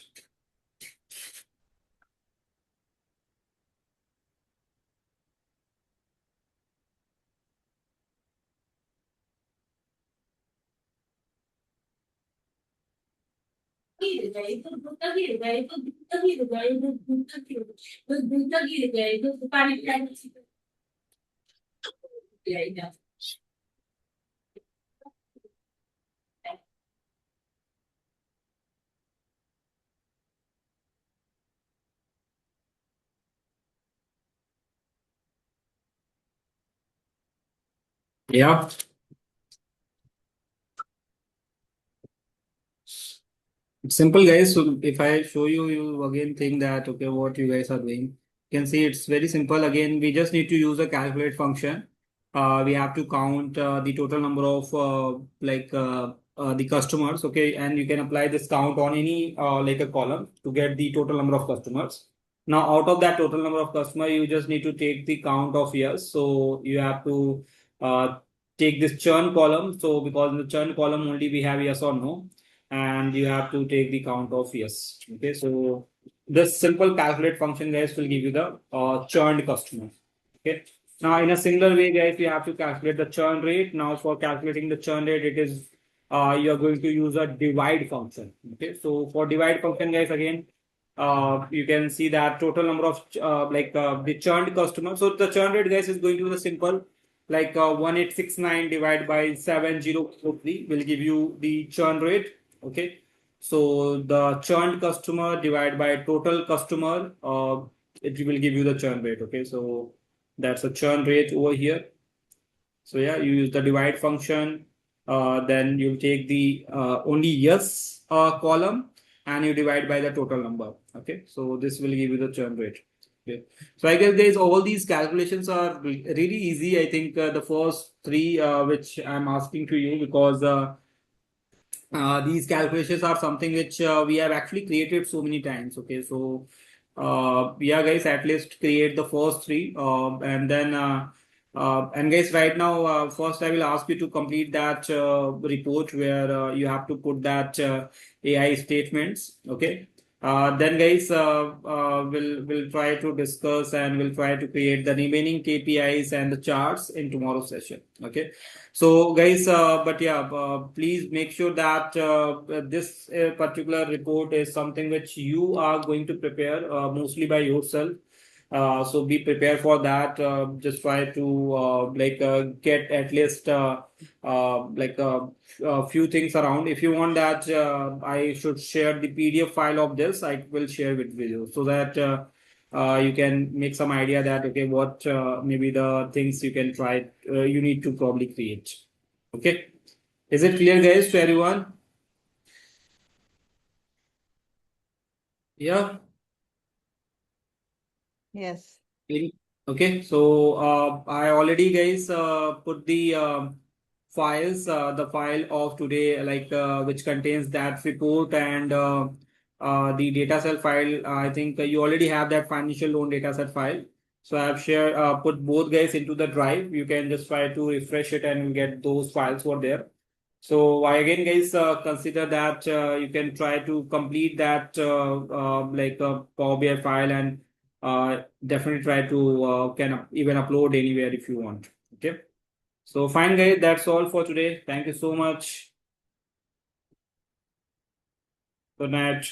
Yeah. It's simple, guys. So if I show you, you again think that, okay, what you guys are doing. You can see it's very simple. Again, we just need to use a calculate function. We have to count the total number of the customers, okay, and you can apply this count on any like a column to get the total number of customers. Now, out of that total number of customers, you just need to take the count of years. So you have to uh, take this churn column. So because in the churn column only we have yes or no, and you have to take the count of yes. Okay, so this simple calculate function, guys, will give you the churned customer. Okay. Now, in a similar way, guys, you have to calculate the churn rate. Now, for calculating the churn rate, it is you are going to use a divide function. Okay, so for divide function, guys, again, you can see that total number of the churned customer. So the churn rate, guys, is going to be the simple like 1869 divided by 7043 will give you the churn rate. Okay, so the churned customer divided by total customer, it will give you the churn rate. Okay, so that's a churn rate over here. So yeah, you use the divide function. Then you take the only yes column and you divide by the total number. Okay, so this will give you the churn rate. Okay, so I guess guys, all these calculations are really easy. I think the first three which I'm asking to you because these calculations are something which we have actually created so many times. Okay, so yeah, guys, at least create the first three, and guys, right now, first I will ask you to complete that report where you have to put that AI statements. Okay. Then, guys, we'll try to discuss and we'll try to create the remaining KPIs and the charts in tomorrow's session. Okay. So, guys, but yeah, please make sure that this particular report is something which you are going to prepare mostly by yourself. So be prepared for that. Just try to get at least a few things around. If you want that, I should share the PDF file of this. I will share with you so that you can make some idea that okay, what maybe the things you can try. You need to probably create. Okay, is it clear, guys, to everyone? Yeah. Yes. Okay, so I already guys put the files, the file of today, like which contains that report and the data set file. I think you already have that financial loan data set file. So I've shared, put both guys into the drive. You can just try to refresh it and get those files over there. So again, guys, consider that you can try to complete that like a Power BI file, and definitely try to can even upload anywhere if you want. Okay. So fine, guys. That's all for today. Thank you so much. Good night.